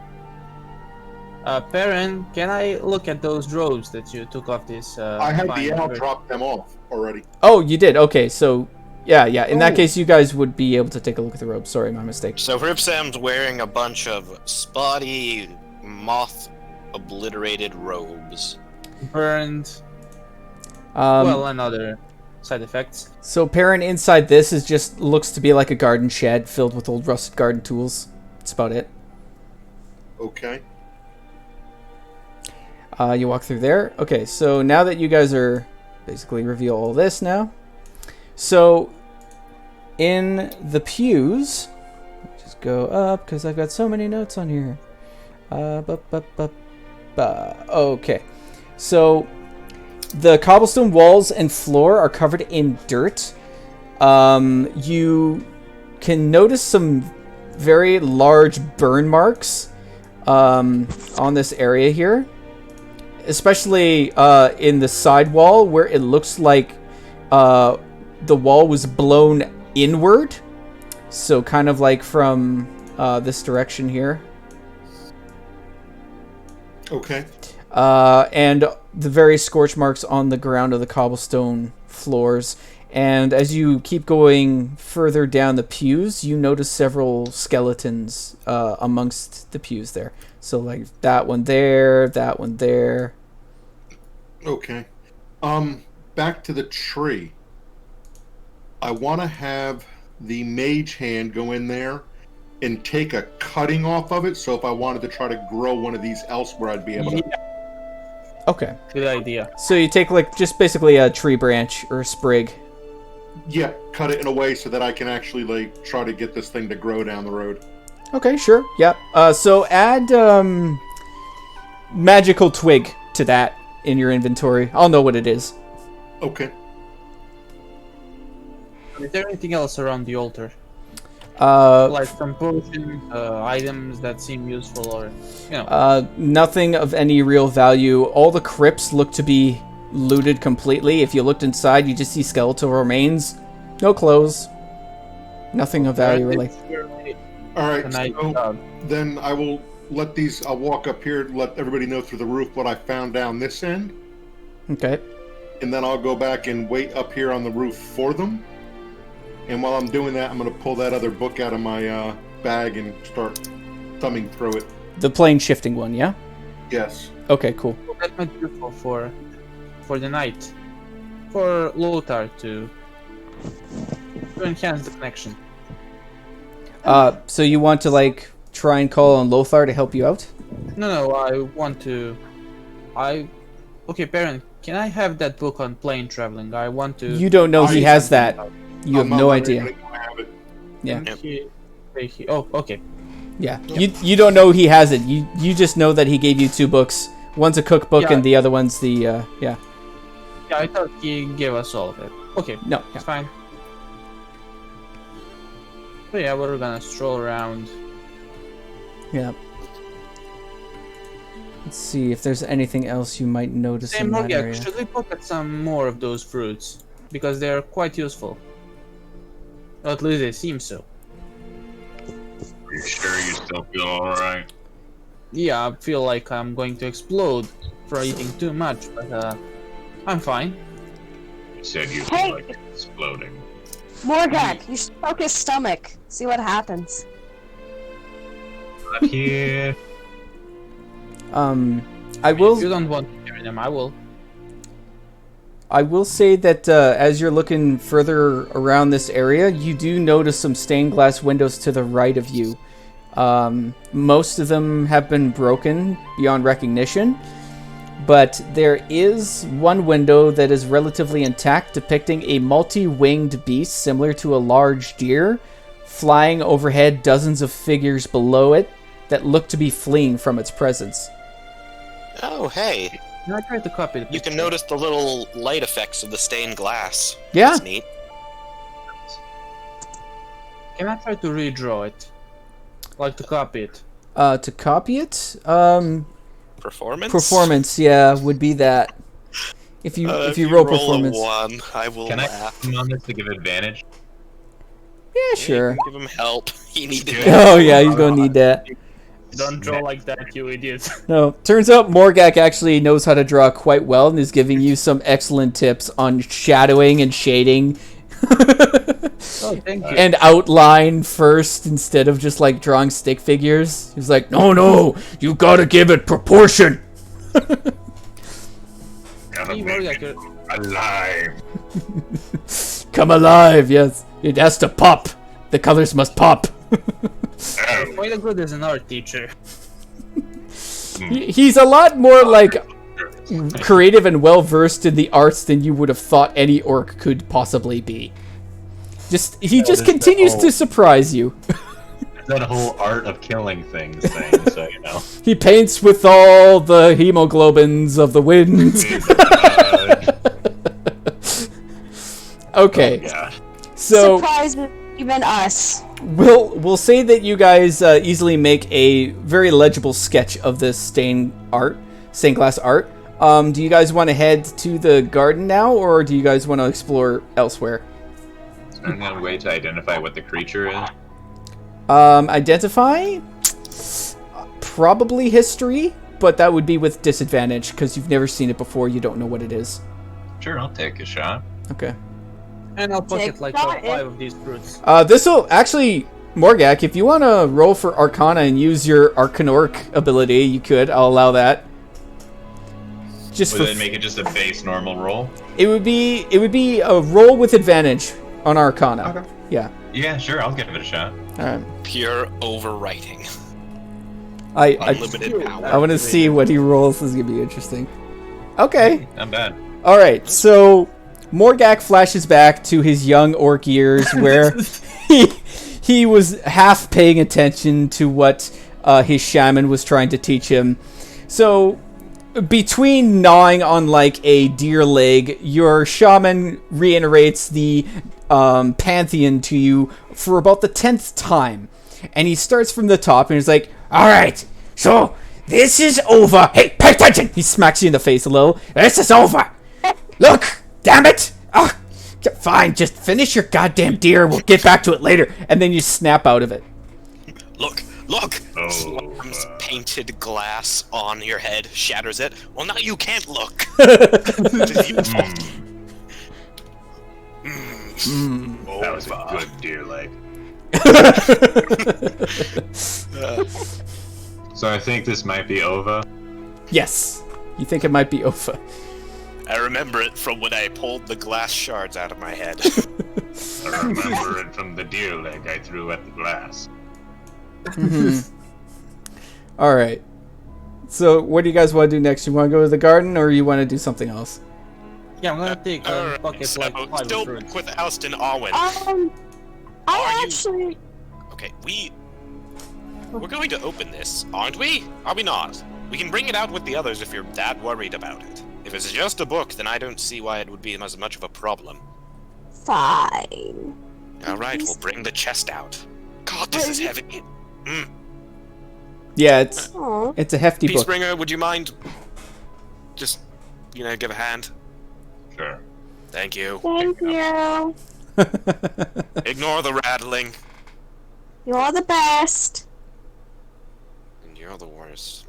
Perrin, can I look at those robes that you took off this? I had fine the owl bird? drop them off already. Oh, you did? Okay, so... Yeah. In that Oh. case, you guys would be able to take a look at the robes. Sorry, my mistake. So Ripsam's wearing a bunch of spotty, moth-obliterated robes. Burned. Um, Well, another side effects. So, Perrin, inside this is just looks to be like a garden shed filled with old rusted garden tools. That's about it. Okay. You walk through there. Okay, so now that you guys are basically reveal all this now. So, in the pews, just go up because I've got so many notes on here. Okay, so the cobblestone walls and floor are covered in dirt. You can notice some very large burn marks on this area here, especially in the side wall where it looks like the wall was blown inward, so kind of like from this direction here. Okay. And the very scorch marks on the ground of the cobblestone floors. And as you keep going further down the pews, you notice several skeletons amongst the pews there. So like that one there, that one there. Okay. Back to the tree. I want to have the mage hand go in there and take a cutting off of it, so if I wanted to try to grow one of these elsewhere, I'd be able to. Okay. Good idea. So you take like just basically a tree branch or a sprig. Yeah, cut it in a way so that I can actually like try to get this thing to grow down the road. Okay, sure. Yep. So add magical twig to that in your inventory. I'll know what it is. Okay. Is there anything else around the altar? Like some potions, items that seem useful, or nothing of any real value. All the crypts look to be looted completely. If you looked inside, you just see skeletal remains. No clothes. Nothing of value, really. All right. So then I will let these. I'll walk up here, let everybody know through the roof what I found down this end. Okay. And then I'll go back and wait up here on the roof for them. And while I'm doing that, I'm going to pull that other book out of my bag and start thumbing through it. The plane shifting one, yeah? Yes. Okay, cool. That might be useful for the night. For Lothar to enhance the connection. So you want to, like, try and call on Lothar to help you out? No, I want to... Okay, Perrin, can I have that book on plane traveling? I want to... You don't know he has that. You have no idea. Yeah. Oh, okay. Yeah. You don't know he has it. You just know that he gave you 2 books. One's a cookbook and the other one's the yeah. Yeah, I thought he gave us all of it. Okay. No. It's fine. So yeah, we're gonna stroll around. Yeah. Let's see if there's anything else you might notice in that area. Should we pocket some more of those fruits? Because they're quite useful. Or at least they seem so. Are you sure you still feel alright? Yeah, I feel like I'm going to explode for eating too much, but I'm fine. You said you feel like exploding. Morgak, you should poke his stomach. See what happens. Not here. I will. If you don't want to carry them, I will. I will say that as you're looking further around this area, you do notice some stained glass windows to the right of you. Most of them have been broken beyond recognition, but there is one window that is relatively intact, depicting a multi-winged beast similar to a large deer, flying overhead, dozens of figures below it that look to be fleeing from its presence. Oh, hey. Can I try to copy the You can notice the little light effects of the stained glass. Yeah. That's neat. Can I try to redraw it? Like to copy it? To copy it? Performance? Performance, yeah, would be that. If you roll performance. A 1, I will Can I laugh. come on this to give advantage? Yeah, sure. Give him help. He needed Good. help. Oh yeah, he's gonna need that. Don't draw like that, you idiot. No, turns out Morgak actually knows how to draw quite well and is giving you some excellent tips on shadowing and shading. Oh, thank you. And outline first instead of just like drawing stick figures. He's like, no, you gotta give it proportion. Gotta Hey, make Morgak, it Alive. Come alive, yes. It has to pop. The colors must pop. Quite a good as an art teacher. He's a lot more like creative and well versed in the arts than you would have thought any orc could possibly be. He just continues to surprise you. That whole art of killing things thing, so you know. He paints with all the hemoglobins of the wind. Okay, Yeah. so Surprises even us. we'll say that you guys easily make a very legible sketch of this stained glass art. Do you guys want to head to the garden now, or do you guys want to explore elsewhere? So I'm gonna wait to identify what the creature is. Identify? Probably history, but that would be with disadvantage because you've never seen it before. You don't know what it is. Sure, I'll take a shot. Okay. And I'll pocket like Got it. 5 of these fruits. This'll actually, Morgak, if you want to roll for Arcana and use your Arcanorc ability, you could. I'll allow that. Just Would it make it just a base normal roll? it would be a roll with advantage on Arcana. Okay. Yeah. Yeah, sure, I'll give it a shot. All right. Pure overwriting. I Unlimited power. want to see what he rolls. This is gonna be interesting. Okay. Not bad. All right. So Morgak flashes back to his young orc years, where he was half paying attention to what his shaman was trying to teach him. So between gnawing on like a deer leg, your shaman reiterates the pantheon to you for about the 10th time. And he starts from the top and he's like, all right, so this is over. Hey, pay attention. He smacks you in the face a little. This is over. Look, damn it. Ah, fine, just finish your goddamn deer. We'll get back to it later. And then you snap out of it. Look! Slams painted glass on your head, shatters it. Well, now you can't look. It is your fault. That was a good deer leg. So I think this might be Ova. Yes. You think it might be Ofa. I remember it from when I pulled the glass shards out of my head. I remember it from the deer leg I threw at the glass. All right. So what do you guys want to do next? You want to go to the garden, or you want to do something else? Yeah, I'm gonna take a Alright, bucket so like 5 of still fruits. with Alston Alwyn. I Are you- actually. Okay, we're going to open this, aren't we? Are we not? We can bring it out with the others if you're that worried about it. If it's just a book, then I don't see why it would be as much of a problem. Fine. Alright, we'll bring the chest out. God, this is heavy. Yeah, Aw. it's a hefty book. Peacebringer, would you mind just, give a hand? Sure. Thank you. Thank you. Ignore the rattling. You're the best. And you're the worst.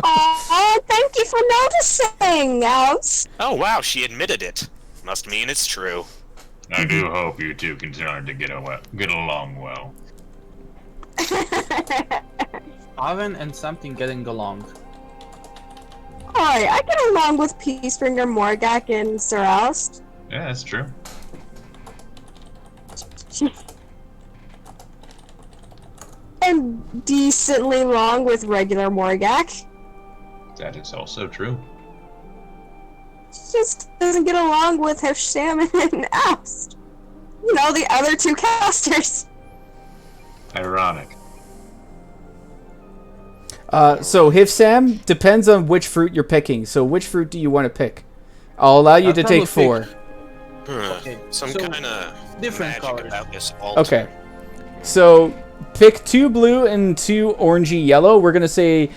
Oh, thank you for noticing, Alex. Oh wow, she admitted it. Must mean it's true. I do hope you two can start to get along well. Oven and something getting along. Alright, I get along with Peacebringer, Morgak, and Sir Alst. Yeah, that's true. And decently along with regular Morgak. That is also true. Just doesn't get along with Hisham and Alst. You know, the other two casters. Ironic. So Hifsam, depends on which fruit you're picking. So which fruit do you want to pick? I'll allow you I'll to take probably 4. Okay, Some so kind of different magic colors. about this altar. Okay. So pick 2 blue and 2 orangey yellow. We're gonna say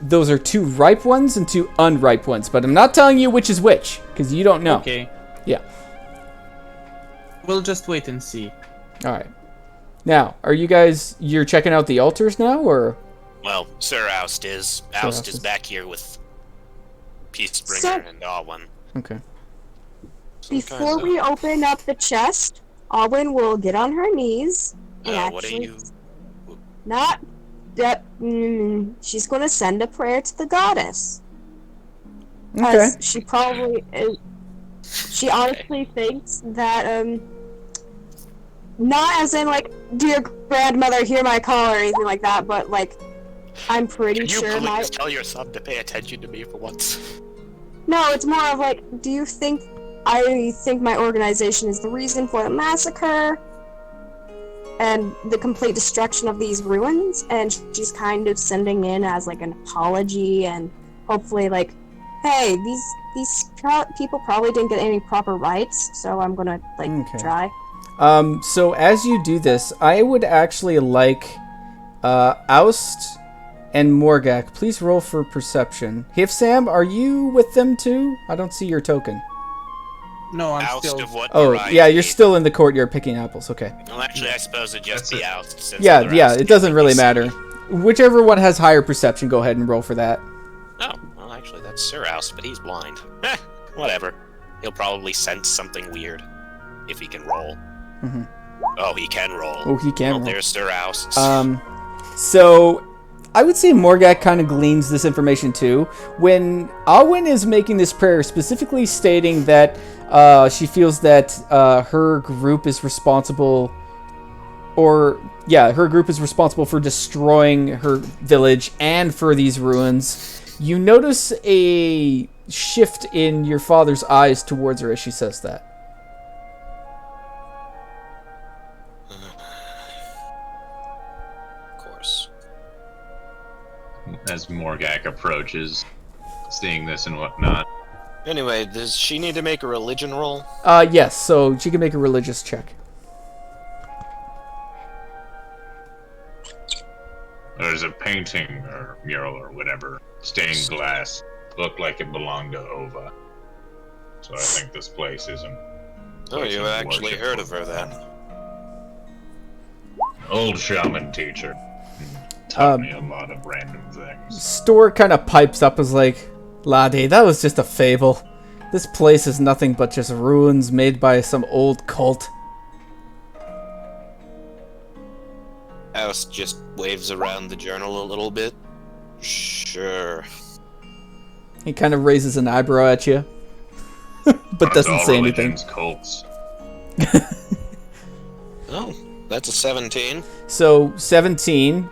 those are 2 ripe ones and 2 unripe ones, but I'm not telling you which is which because you don't know. Okay. Yeah. We'll just wait and see. All right. Now, are you guys? You're checking out the altars now, or? Well, Sir Oust is. Oust Oust is is- back here with Peacebringer So- and Alwyn. Okay. Before we open up the chest, Alwyn will get on her knees and What are actually you? not that she's going to send a prayer to the goddess. Okay. She probably is. She honestly thinks that, not as in, like, dear grandmother, hear my call or anything like that, but, like, I'm pretty Can you sure please tell your son to pay attention to me for once? No, it's more of like, do you think I think my organization is the reason for the massacre and the complete destruction of these ruins? And she's kind of sending in as like an apology and hopefully like, hey, people probably didn't get any proper rights, so I'm gonna like try. So as you do this, I would actually like Oust and Morgak, please roll for perception. Sam, are you with them too? I don't see your token. No, I'm Oust still. of what Oh, variety? yeah, you're still in the courtyard picking apples. Okay. Well, actually, I suppose it'd just be oust. Since Yeah, other yeah, oust it doesn't can't really see matter. me. Whichever one has higher perception, go ahead and roll for that. Oh, well, actually, that's Sir Oust, but he's blind. Whatever. He'll probably sense something weird if he can roll. Mm-hmm. Oh, he can roll. Oh, he can Well, roll. there's Sir Oust. So I would say Morgak kind of gleans this information too. When Alwyn is making this prayer, specifically stating that she feels that her group is responsible, her group is responsible for destroying her village and for these ruins, you notice a shift in your father's eyes towards her as she says that. Of course. As Morgak approaches, seeing this and whatnot. Anyway, does she need to make a religion roll? Yes, so she can make a religious check. There's a painting or mural or whatever, stained glass, looked like it belonged to Ova. So I think this place isn't. Oh, you actually heard of her then? Old shaman teacher. Taught me a lot of random things. Store kind of pipes up as like, Laddie, that was just a fable. This place is nothing but just ruins made by some old cult. Oust just waves around the journal a little bit. Sure. He kind of raises an eyebrow at you, but doesn't all say anything. religions, cults. Oh, that's a 17. So 17.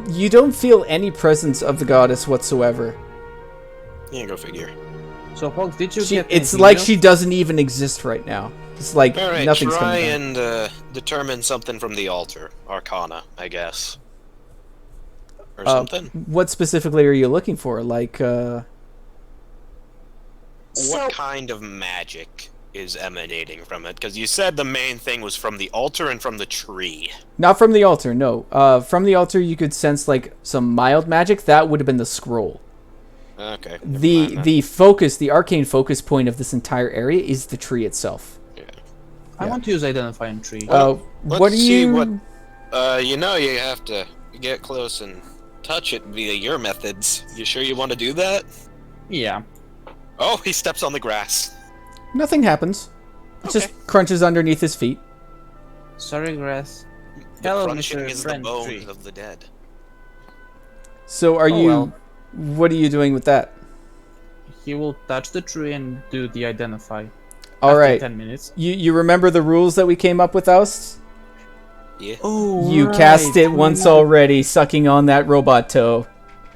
You don't feel any presence of the goddess whatsoever. Yeah, go figure. So, folks, did you get? It's anything like else? she doesn't even exist right now. It's like Alright, nothing's try coming back. and determine something from the altar. Arcana, I guess. Or something. What specifically are you looking for? Like, What So- kind of magic is emanating from it? Because you said the main thing was from the altar and from the tree. not from the altar, no. From the altar, you could sense like some mild magic. That would have been the scroll. Okay. The focus, the arcane focus point of this entire area is the tree itself. I want to use identifying tree. Let's What do see you? what. You know, you have to get close and touch it via your methods. You sure you want to do that? Yeah. Oh, he steps on the grass. Nothing happens. It Okay. just crunches underneath his feet. Sorry, grass. The Hello, crunching Mr. is the Friend bones Tree. of the dead. So are you? well. What are you doing with that? He will touch the tree and do the identify. All After right. 10 minutes. You remember the rules that we came up with, Oust? Yeah. Oh, You cast it once already, sucking on that robot toe.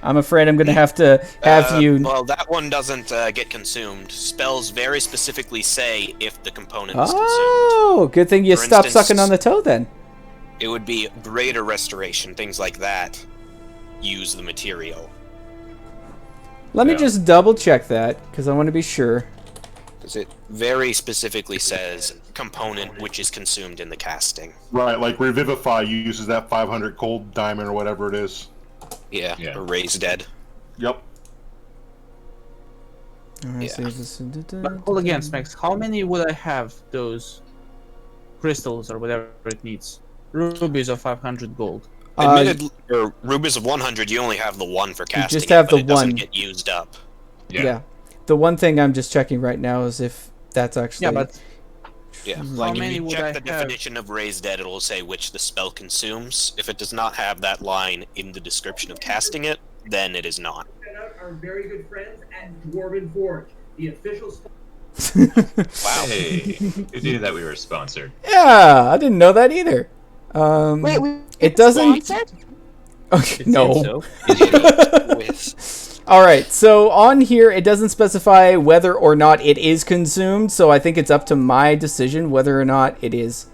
I'm afraid I'm gonna have to have you. Well, that one doesn't get consumed. Spells very specifically say if the component is consumed. Oh, good thing you For stopped instance- sucking on the toe then. It would be greater restoration, things like that. Use the material. Let me Yeah. just double check that because I want to be sure. Because it very specifically says component which is consumed in the casting. Right, like Revivify uses that 500 gold diamond or whatever it is. Yeah, Yeah. or raise dead. Yep. Alright, Yeah. But hold again, Smex. How many would I have those crystals or whatever it needs? Rubies of 500 gold. Admitted, or rubies of 100, you only have the one for casting. just have it, but the it doesn't one. get used up. Yeah. The one thing I'm just checking right now is if that's actually. Yeah, but Yeah, How like if many you would check I the have? definition of raised dead, it'll say which the spell consumes. If it does not have that line in the description of casting it, then it is not. are very good friends at Dwarven Forge, the official sponsor. Wow. Hey, who knew that we were sponsored? Yeah, I didn't know that either. Wait, we It doesn't. sponsored? Okay, It no. seems so. With All right, so on here it doesn't specify whether or not it is consumed, so I think it's up to my decision whether or not it is.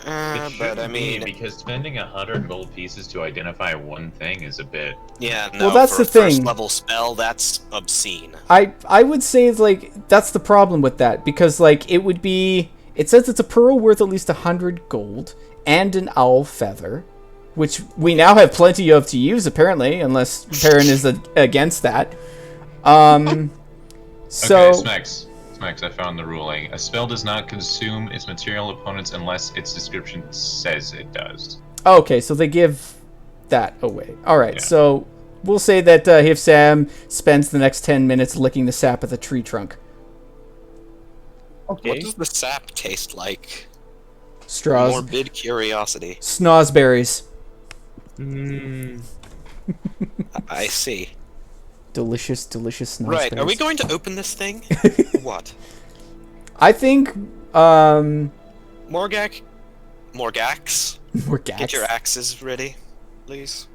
It but I shouldn't be, mean, because spending 100 gold pieces to identify one thing is a bit. yeah, no. Well, that's for the a first thing. level spell, that's obscene. I would say, like, that's the problem with that, because, like, it would be... It says it's a pearl worth at least 100 gold, and an owl feather, which we now have plenty of to use, apparently, unless Perrin is against that. So... Okay, Smex, I found the ruling. A spell does not consume its material opponents unless its description says it does. Okay, so they give that away. Alright, Yeah. so we'll say that if Sam spends the next 10 minutes licking the sap of the tree trunk. What Okay. does the sap taste like? Straws. Morbid curiosity. Snozberries. I see. Delicious, delicious snozberries. Right, are we going to open this thing? Or what? I think, Morgax? More gags. Get your axes ready, please.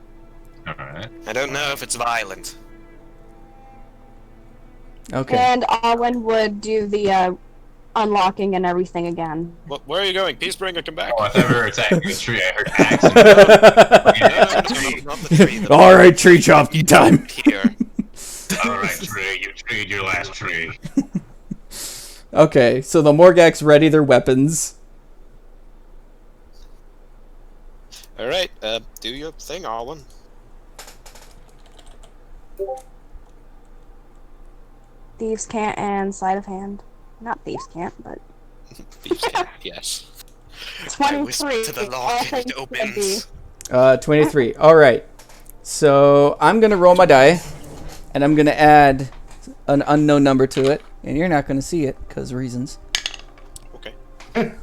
Alright. I don't know if it's violent. Okay. And Alwyn would do the unlocking and everything again. Where are you going? Peacebringer, come back. Oh, I thought we were attacking the tree. I heard axe and No, not the tree. The Alright, tree chop time. here. Alright, tree, you treed your last tree. Okay, so the Morgax ready their weapons. Alright, do your thing, Arwen. Thieves' Cant and Sleight of Hand. Not Thieves' Cant, but Yes. I 23. whisper to the all lock and things it could be. opens. 23. Alright. So, I'm gonna roll my die, and I'm gonna add an unknown number to it, and you're not gonna see it, because reasons. Okay.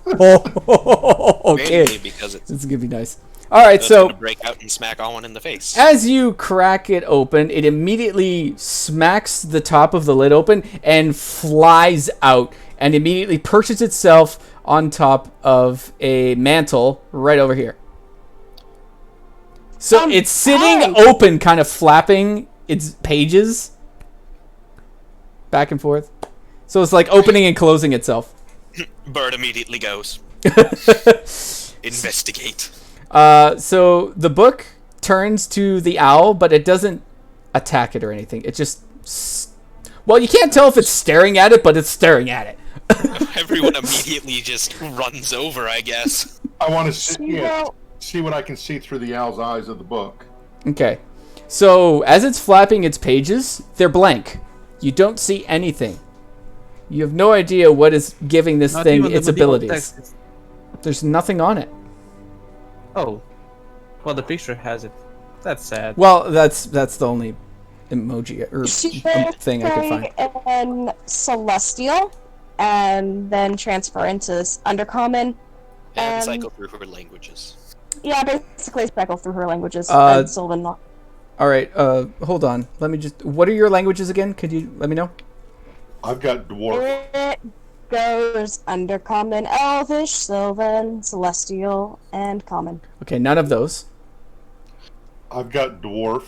Oh, okay. Mainly because it's This is gonna be nice. Alright, just so... gonna break out and smack Arwen in the face. As you crack it open, it immediately smacks the top of the lid open and flies out and immediately perches itself on top of a mantle right over here. So it's sitting open, kind of flapping its pages back and forth. So it's like opening and closing itself. Bird immediately goes. Investigate. So the book turns to the owl, but it doesn't attack it or anything. It just... Well, you can't tell if it's staring at it, but it's staring at it. Everyone immediately just runs over, I guess. I want to see what I can see through the owl's eyes of the book. Okay. So, as it's flapping its pages, they're blank. You don't see anything. You have no idea what is giving this Not thing even the its medieval abilities. text. There's nothing on it. Oh. Well, the picture has it. That's sad. Well, that's the only emoji or She thing I could find. and Celestial, and then transfer into Undercommon. And Um, cycle through her languages. Yeah, basically cycle through her languages. Uh, and Sylvan Law. All right. Hold on. Let me just. What are your languages again? Could you let me know? I've got dwarf. It goes Undercommon, Elvish, Sylvan, Celestial, and Common. Okay, none of those. I've got dwarf.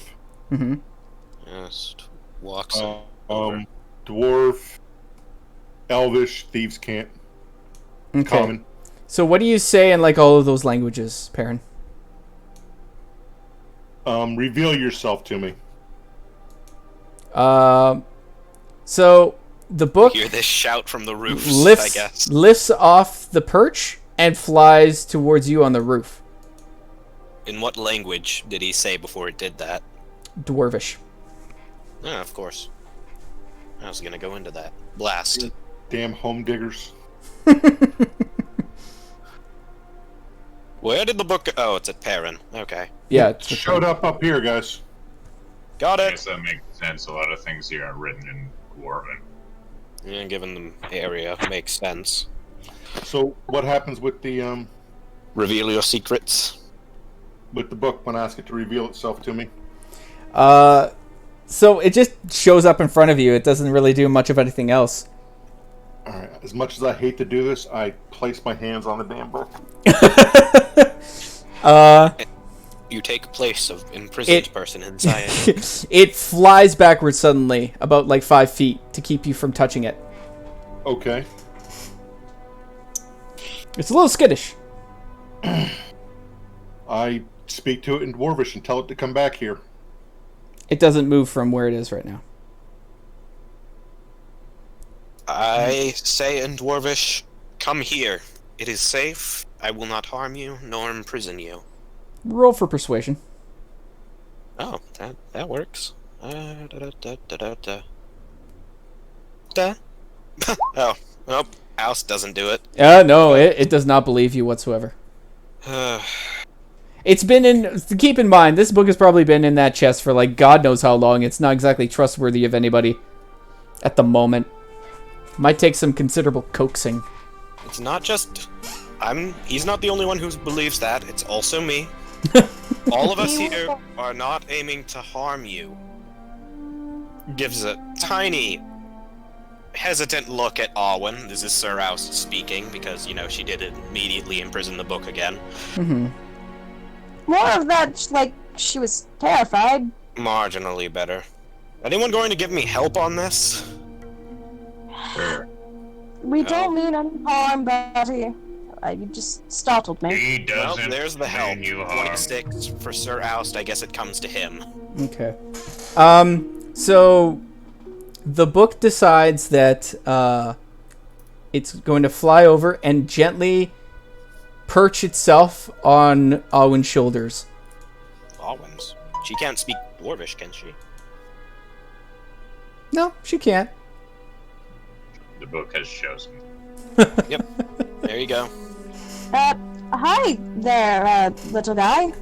Mm-hmm. Just walks over. Dwarf. Elvish. Thieves' Cant. Okay. Common. So, what do you say in like all of those languages, Perrin? Reveal yourself to me. So the book Hear this shout from the roofs, I guess. lifts off the perch and flies towards you on the roof. In what language did he say before it did that? Dwarvish. Ah, of course. I was gonna go into that. Blast. Damn home diggers. Where did the book go? Oh, it's at Perrin. Okay. Yeah. It showed up here, guys. Got I it! guess that makes sense. A lot of things here are written in Dwarven. Yeah, given the area, makes sense. So what happens with the Reveal your secrets. book when I ask it to reveal itself to me? So it just shows up in front of you. It doesn't really do much of anything else. All right. As much as I hate to do this, I place my hands on the damn book. You take place of imprisoned person inside. It flies backwards suddenly, about like 5 feet, to keep you from touching it. Okay. It's a little skittish. I speak to it in Dwarvish and tell it to come back here. It doesn't move from where it is right now. I say in Dwarvish, come here. It is safe. I will not harm you, nor imprison you. Roll for persuasion. Oh, that works. Da. Oh, nope. House doesn't do it. No, it does not believe you whatsoever. It's been in... Keep in mind, this book has probably been in that chest for, like, God knows how long. It's not exactly trustworthy of anybody at the moment. Might take some considerable coaxing. It's not just... He's not the only one who believes that. It's also me. All of us here are not aiming to harm you. Gives a tiny, hesitant look at Arwen. This is Sir Rouse speaking, because, you know, she did immediately imprison the book again. Mm-hmm. More of that, like, she was terrified. Marginally better. Anyone going to give me help on this? Sure. We don't mean any harm, Betty. You just startled me. He Well, doesn't there's the help. mean you harm. 26 for Sir Oust. I guess it comes to him. Okay. So the book decides that it's going to fly over and gently perch itself on Alwyn's shoulders. Alwyn's. She can't speak Dwarvish, can she? No, she can't. The book has chosen. Yep. There you go. Hi there, little guy.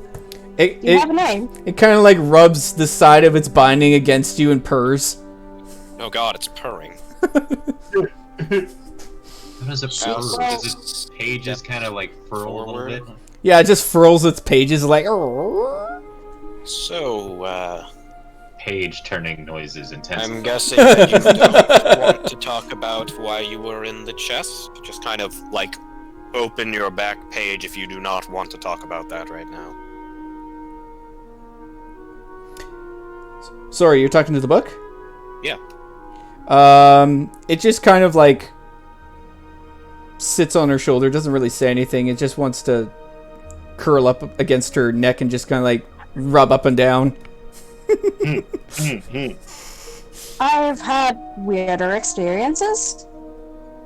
Do you have a name? It kind of like rubs the side of its binding against you and purrs. Oh god, it's purring. How does it So- furl? Does its pages kind of like furl a little bit? Yeah, it just furls its pages like... So, Page turning noises intensely. I'm guessing that you don't want to talk about why you were in the chest? Just kind of, like, open your back page if you do not want to talk about that right now. Sorry, you're talking to the book? Yeah. It just kind of like sits on her shoulder, doesn't really say anything. It just wants to curl up against her neck and just kind of like rub up and down. I've had weirder experiences.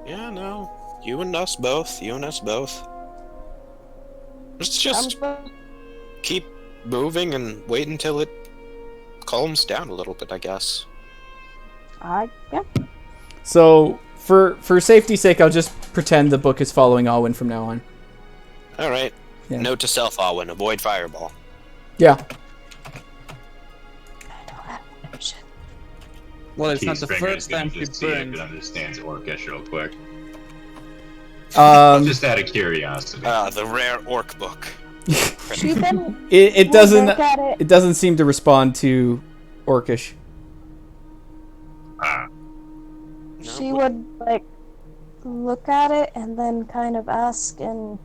Yeah, no. You and us both. You and us both. Let's just keep moving and wait until it calms down a little bit, I guess. Yeah. So, for safety's sake, I'll just pretend the book is following Alwyn from now on. Alright. Yeah. Note to self, Alwyn. Avoid fireball. Yeah. Well, it's not Keith's the finger first is gonna time she just see if burned. it understands Orcish real quick. Um, Just out of curiosity. The rare orc book. She then it doesn't look at it. it doesn't seem to respond to Orcish. Ah, She would like look at it and then kind of ask in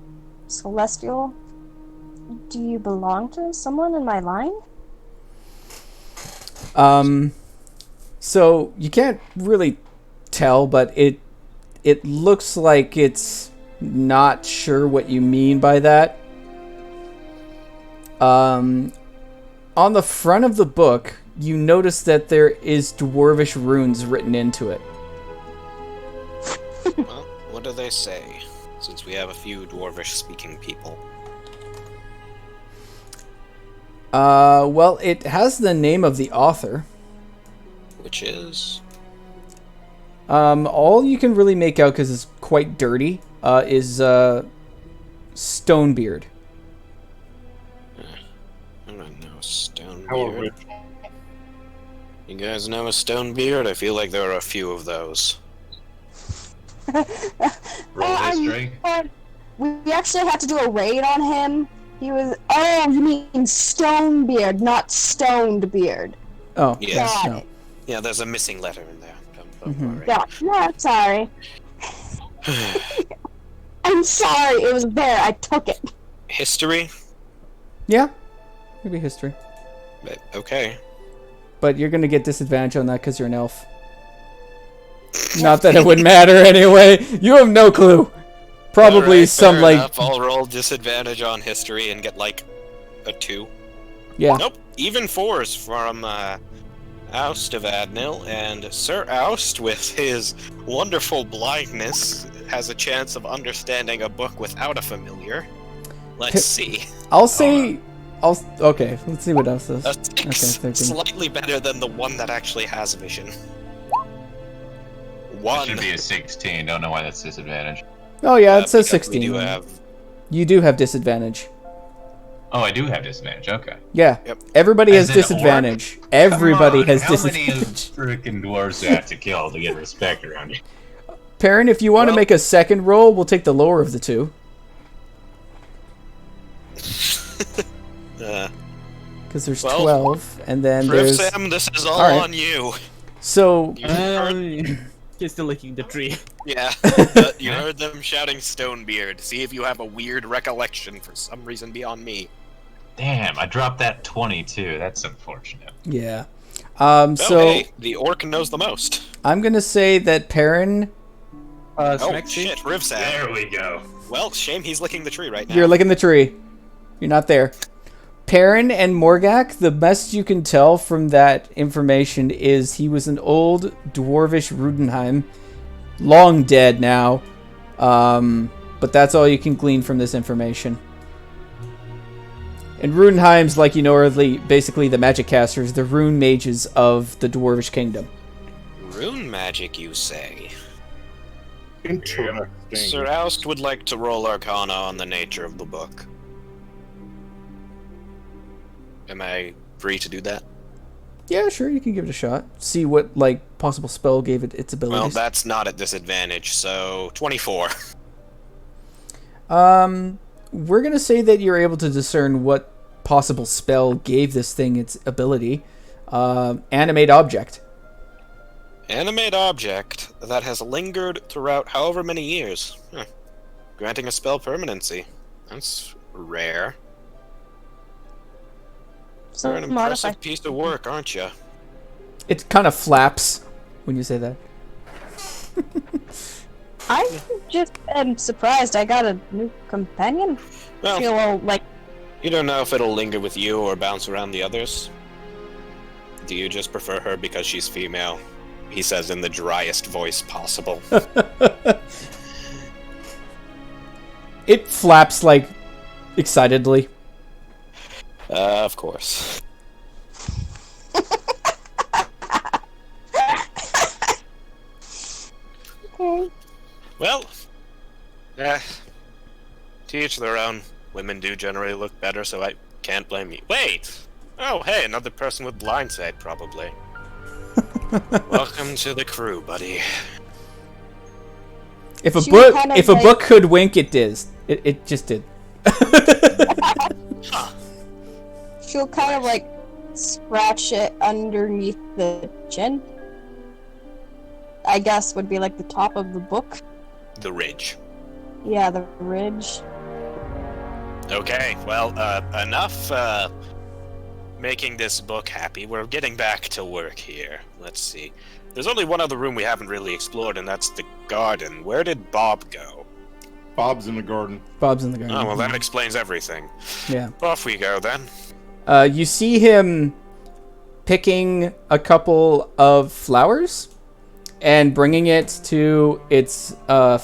Celestial, "Do you belong to someone in my line?" So you can't really tell, but it looks like it's not sure what you mean by that. On the front of the book, you notice that there is Dwarvish runes written into it. Well, what do they say? Since we have a few Dwarvish-speaking people. Well, it has the name of the author. Which is... All you can really make out, because it's quite dirty, is Stonebeard. I don't know, How Stonebeard. original. You guys know a Stonebeard? I feel like there are a few of those. roll history. We actually had to do a raid on him. He was. Oh, you mean Stonebeard, not Stoned Beard. Oh, Yes. Got no. it. Yeah, there's a missing letter in there. Don't Mhm. worry. Yeah, no, I'm sorry. I'm sorry, it was there, I took it. History? Yeah, maybe history. Okay. But you're gonna get disadvantage on that because you're an elf. Not that it would matter anyway. You have no clue. Probably Alright, some fair like enough. I'll roll disadvantage on history and get like a 2. yeah. Nope, even 4s from Oust of Adnil, and Sir Oust, with his wonderful blindness, has a chance of understanding a book without a familiar. Let's see. I'll say. Okay. Let's see what else is. A 6, Okay, 13. slightly better than the one that actually has vision. It 1. should be a 16. Don't know why that's disadvantage. Oh yeah, it says because 16. We do have... You do have disadvantage. Oh, I do have disadvantage. Okay. Yeah. Yep. Everybody As has an orc? disadvantage. Everybody Come on, has how many disadvantage. freaking dwarves do I have to kill to get respect around here? Perrin, if you want to Well- make a second roll, we'll take the lower of the two. Because there's Well, 12, and then there's... Sam, this is all Alright. on you. So, You heard, He's still licking the tree. yeah, you heard them shouting Stonebeard. See if you have a weird recollection for some reason beyond me. Damn, I dropped that 22. That's unfortunate. yeah. Oh, So, hey, the orc knows the most. I'm going to say that Perrin, Oh, Smexy? shit, Rivsam. There we go. Well, shame he's licking the tree right now. you're licking the tree. You're not there. Perrin and Morgak, the best you can tell from that information is he was an old dwarvish Rudenheim, long dead now, but that's all you can glean from this information. And Rudenheim's, like you know, are basically the magic casters, the rune mages of the dwarvish kingdom. Rune magic, you say? Interesting. Sir Oust would like to roll Arcana on the nature of the book. Am I free to do that? Yeah, sure, you can give it a shot. See what like possible spell gave it its abilities. Well, that's not at disadvantage, so 24. We're gonna say that you're able to discern what possible spell gave this thing its ability. Animate object. Animate object that has lingered throughout however many years. Huh. Granting a spell permanency. That's rare. So You're an impressive piece of work, aren't you? It kind of flaps when you say that. I just am surprised I got a new companion. Well, Feel like you don't know if it'll linger with you or bounce around the others. Do you just prefer her because she's female? He says in the driest voice possible. It flaps like excitedly. Of course. okay. Well, to each their own. Women do generally look better, so I can't blame you. Wait! Oh, hey, another person with blind sight, probably. Welcome to the crew, buddy. If a She was book, kinda if a like- book could wink, it did. It just did. She'll kind of like scratch it underneath the chin. I guess would be like the top of the book. The ridge. Yeah, the ridge. Okay, well, enough, making this book happy. We're getting back to work here. Let's see. There's only one other room we haven't really explored, and that's the garden. Where did Bob go? Bob's in the garden. Bob's in the garden. Oh, well, that explains everything. Yeah. Off we go, then. You see him picking a couple of flowers and bringing it to its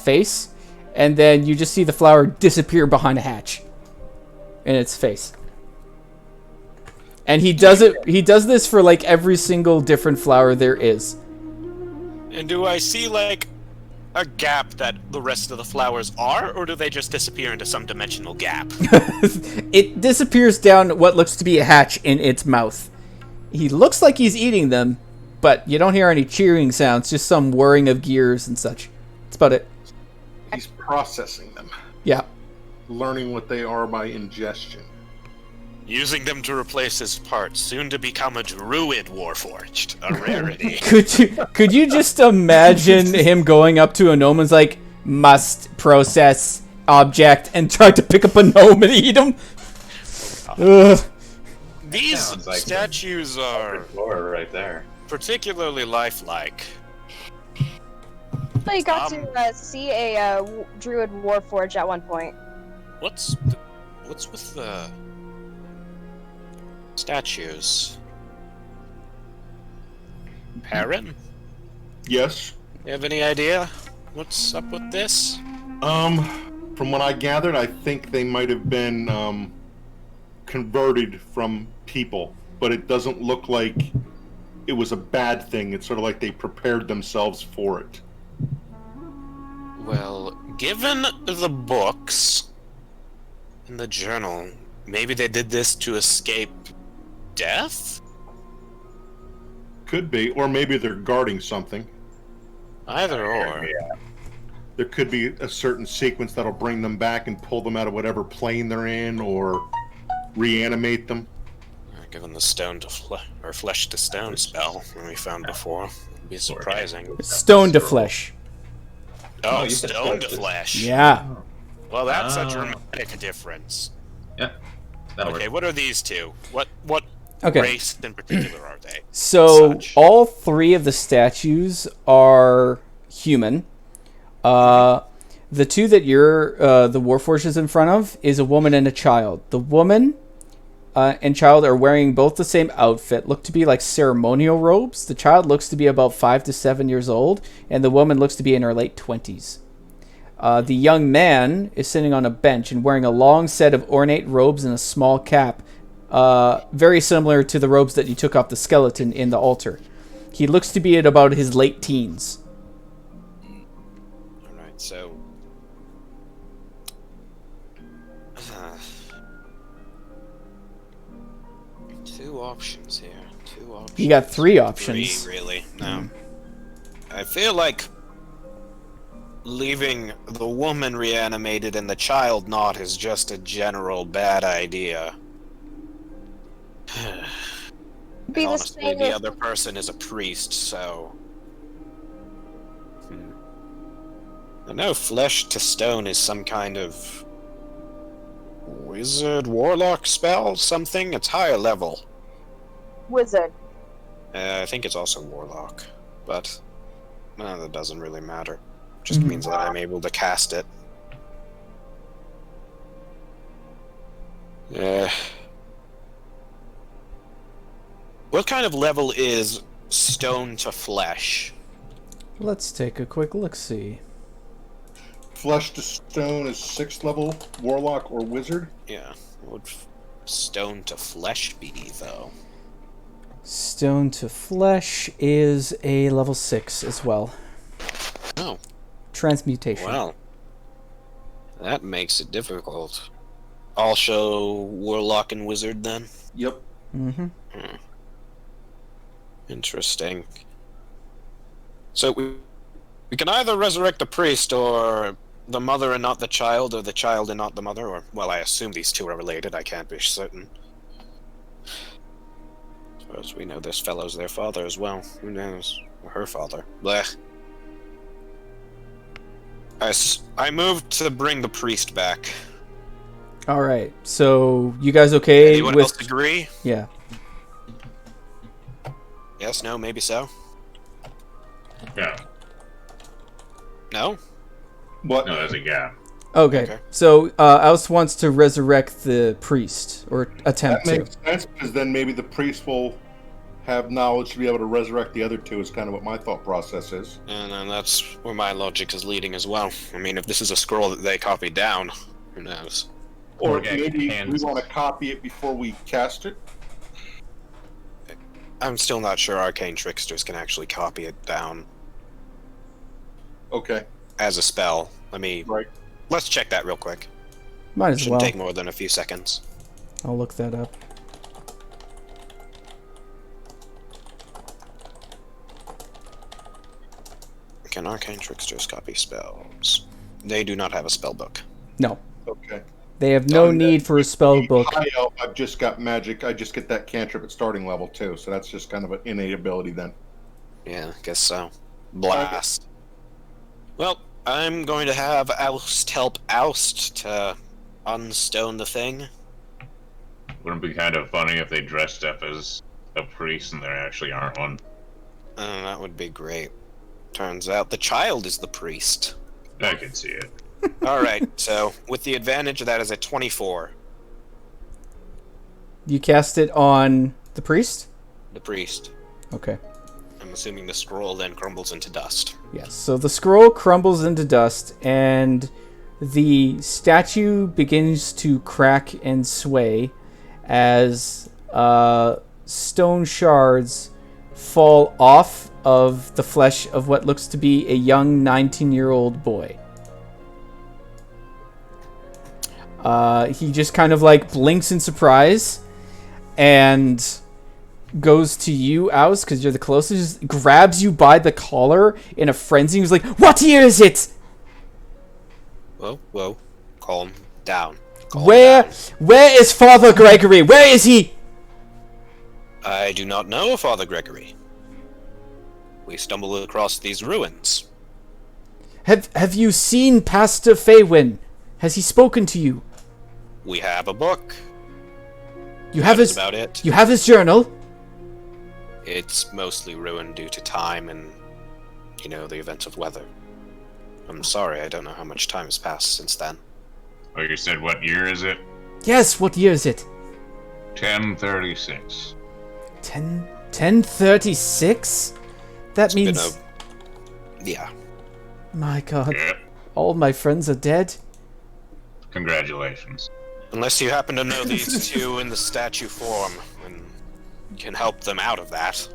face, and then you just see the flower disappear behind a hatch in its face. And he does it. He does this for like every single different flower there is. And do I see, like, a gap that the rest of the flowers are, or do they just disappear into some dimensional gap? It disappears down what looks to be a hatch in its mouth. He looks like he's eating them, but you don't hear any cheering sounds, just some whirring of gears and such. That's about it. He's processing them, Yeah. learning what they are by ingestion. Using them to replace his parts, soon to become a druid warforged, a rarity. Could you just imagine him going up to a gnome and's like, must process object, and try to pick up a gnome and eat him? Ugh. These Sounds like statues are Floor right there. particularly lifelike. So you got to see a druid warforged at one point. What's with the statues? Perrin? Yes. You have any idea what's up with this? From what I gathered, I think they might have been converted from people, but it doesn't look like it was a bad thing. It's sort of like they prepared themselves for it. Well, given the books in the journal, maybe they did this to escape death? Could be, or maybe they're guarding something. Either or. Yeah. There could be a certain sequence that'll bring them back and pull them out of whatever plane they're in, or reanimate them. Given the stone to flesh to stone spell we found before, it'd be surprising. Stone to flesh. Oh, you said stone to flesh. Oh. flesh. Yeah. Well, that's a Ah. dramatic difference. Yeah. That'll Okay, work. what are these two? What Okay. race in particular are they? So Such. all three of the statues are human. The two that you're the Warforged is in front of is a woman and a child. The woman and child are wearing both the same outfit, look to be like ceremonial robes. The child looks to be about 5 to 7 years old, and the woman looks to be in her late 20s. The young man is sitting on a bench and wearing a long set of ornate robes and a small cap, very similar to the robes that you took off the skeleton in the altar. He looks to be at about his late teens. Alright, so. Two options here. Two options. You got three options. Three, really. No. I feel like leaving the woman reanimated and the child not is just a general bad idea. Be the Honestly, same the as other person is a priest, so. I know flesh to stone is some kind of wizard, warlock spell, something. It's higher level. wizard. I think it's also warlock, but that doesn't really matter. Just means that I'm able to cast it. What kind of level is stone to flesh? Let's take a quick look-see. Flesh to stone is 6th level, warlock or wizard. Yeah, what would stone to flesh be, though? Stone to flesh is a level 6 as well. Oh, Transmutation. well. That makes it difficult. I'll show warlock and wizard then? Yep. Mm-hmm. Interesting. So we can either resurrect the priest or the mother and not the child, or the child and not the mother, or, well, I assume these two are related, I can't be certain. Suppose we know this fellow's their father as well. Who knows? Or her father. Blech. I moved to bring the priest back. All right. So you guys okay Anyone with? else agree? Yeah. Yes, no, maybe so? Yeah. No? What? No, there's a gap. Okay. Okay. So Alice wants to resurrect the priest, or attempt That to. makes sense, because then maybe the priest will have knowledge to be able to resurrect the other two, is kind of what my thought process is. And then that's where my logic is leading as well. I mean, if this is a scroll that they copied down, who knows? Or Okay, maybe we hands. want to copy it before we cast it. I'm still not sure arcane tricksters can actually copy it down Okay, as a spell. right. Let's check that real quick. Might as Shouldn't well. take more than a few seconds. I'll look that up. Can arcane tricksters copy spells? They do not have a spell book. No. Okay. They have no need for a spell book. High elf, I've just got magic. I just get that cantrip at starting level too, so that's just kind of an innate ability then. Yeah, I guess so. Blast. Well, I'm going to have Oust help Oust to unstone the thing. Wouldn't it be kind of funny if they dressed up as a priest and there actually aren't one? That would be great. Turns out the child is the priest. I can see it. Alright, so with the advantage, that is a 24. You cast it on the priest? The priest. Okay. I'm assuming the scroll then crumbles into dust. Yes, so the scroll crumbles into dust, and the statue begins to crack and sway as stone shards fall off of the flesh of what looks to be a young 19-year-old boy. He just kind of like blinks in surprise and goes to you, Oust, because you're the closest, grabs you by the collar in a frenzy. He's like, "What year is it?" Whoa. Calm down. Where is Father Gregory? Where is he? I do not know, Father Gregory. We stumbled across these ruins. Have you seen Pastor Faywin? Has he spoken to you? We have a book. You have That's his about it. You have his journal? It's mostly ruined due to time and, the events of weather. I'm sorry, I don't know how much time has passed since then. Oh, you said what year is it? Yes, what year is it? 1036. 1036? That means... Yeah. My god. Yeah. All my friends are dead? Congratulations. Unless you happen to know these two in the statue form and can help them out of that.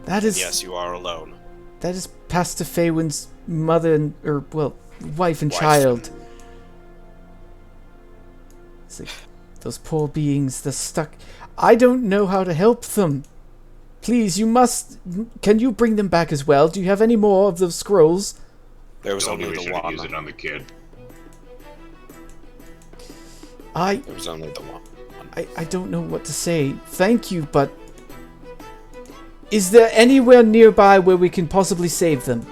That is... Yes, you are alone. That is Pastor Faywin's mother and... wife and child. It's like, those poor beings, they're stuck. I don't know how to help them. Please, you must... Can you bring them back as well? Do you have any more of those scrolls? There was only we the should one. use it on the kid. There was only the one. I don't know what to say. Thank you, but... Is there anywhere nearby where we can possibly save them?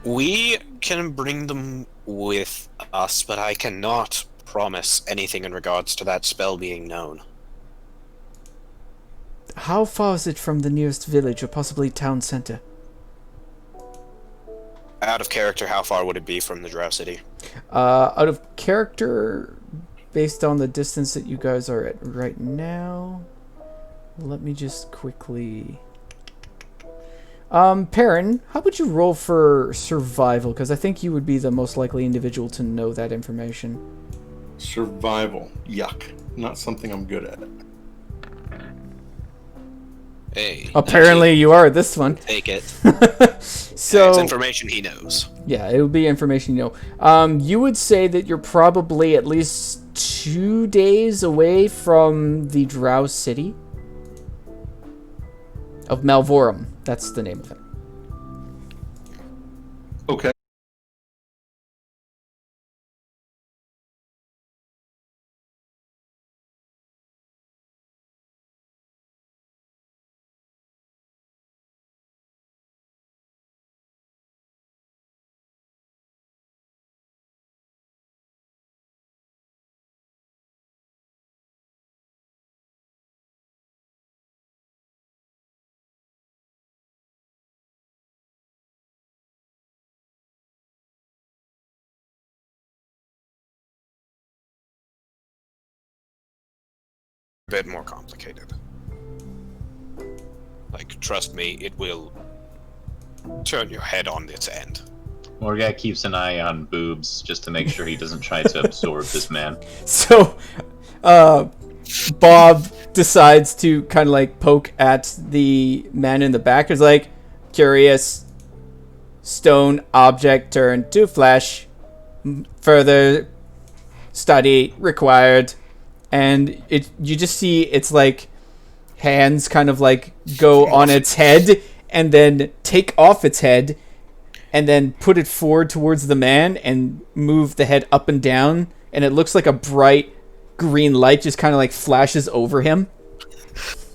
We can bring them with us, but I cannot promise anything in regards to that spell being known. How far is it from the nearest village or possibly town center? Out of character, how far would it be from the Drow City? Out of character, based on the distance that you guys are at right now, let me just quickly... Perrin, how would you roll for survival? Because I think you would be the most likely individual to know that information. Survival. Yuck. Not something I'm good at. Hey. Apparently you are this one. Take it. So it's information he knows. Yeah, it would be information you know. You would say that you're probably at least 2 days away from the Drow City of Malvorum. That's the name of it. Okay. A bit more complicated. Trust me, it will turn your head on its end. Morgat keeps an eye on boobs just to make sure he doesn't try to absorb this man. So, Bob decides to kind of like poke at the man in the back. It's like, curious, stone object turned to flesh, further study required. And you just see its like hands kind of like go on its head and then take off its head, and then put it forward towards the man and move the head up and down, and it looks like a bright green light just kind of like flashes over him.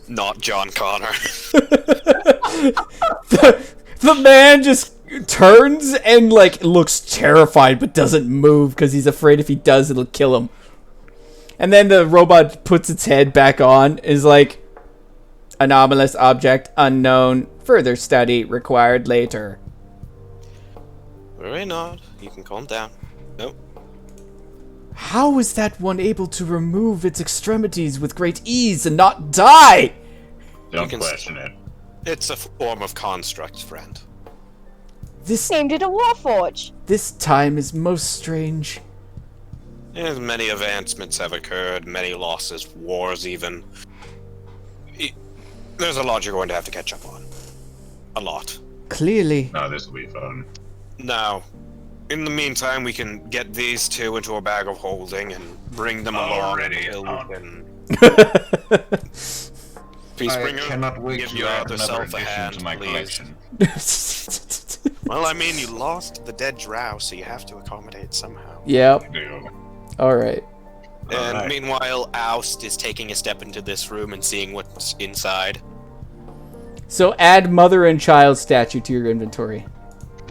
Not John Connor. The man just turns and like looks terrified but doesn't move because he's afraid if he does it'll kill him. And then the robot puts its head back on, is like, anomalous object unknown, further study required later. Worry not, you can calm down. Nope. How is that one able to remove its extremities with great ease and not die? Don't question it. It's a form of construct, friend. This Named it a Warforge. This time is most strange. Yes, many advancements have occurred, many losses, wars even. There's a lot you're going to have to catch up on. A lot. Clearly. No, this will be fun. Now, in the meantime, we can get these two into a bag of holding and bring them along until we can... Peacebringer, cannot wait give to your add other another self a addition hand, to my please. collection. Well, I mean, you lost the dead drow, so you have to accommodate somehow. Yep. Deal. Alright. And Alright. meanwhile, Oust is taking a step into this room and seeing what's inside. So add mother and child statue to your inventory.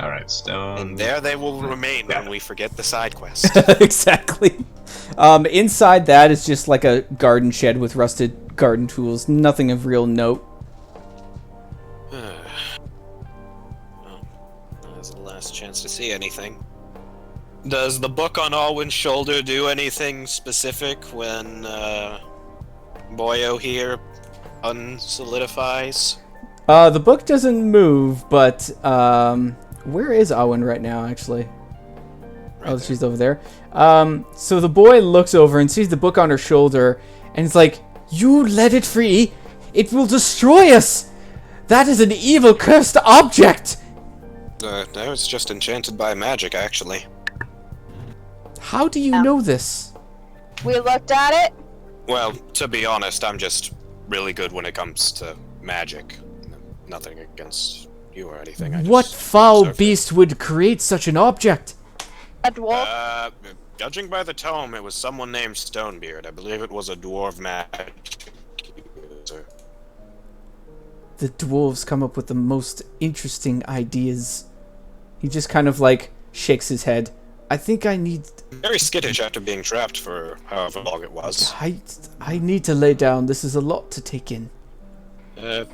Alright, stone. And there they will remain when we forget the side quest. Exactly. Inside that is just like a garden shed with rusted garden tools. Nothing of real note. Well, that's the last chance to see anything. Does the book on Alwyn's shoulder do anything specific when Boyo here unsolidifies? The book doesn't move, but where is Awen right now, actually? Oh, she's over there. So the boy looks over and sees the book on her shoulder, and it's like, "You let it free, it will destroy us! That is an evil, cursed object!" No, it's just enchanted by magic, actually. How do you know this? We looked at it. Well, to be honest, I'm just really good when it comes to magic. Nothing against you or anything. What foul beast would create such an object? A dwarf. Judging by the tome, it was someone named Stonebeard. I believe it was a dwarf magic user. The dwarves come up with the most interesting ideas. He just kind of like shakes his head. I think I need... Very skittish after being trapped for however long it was. I need to lay down. This is a lot to take in. I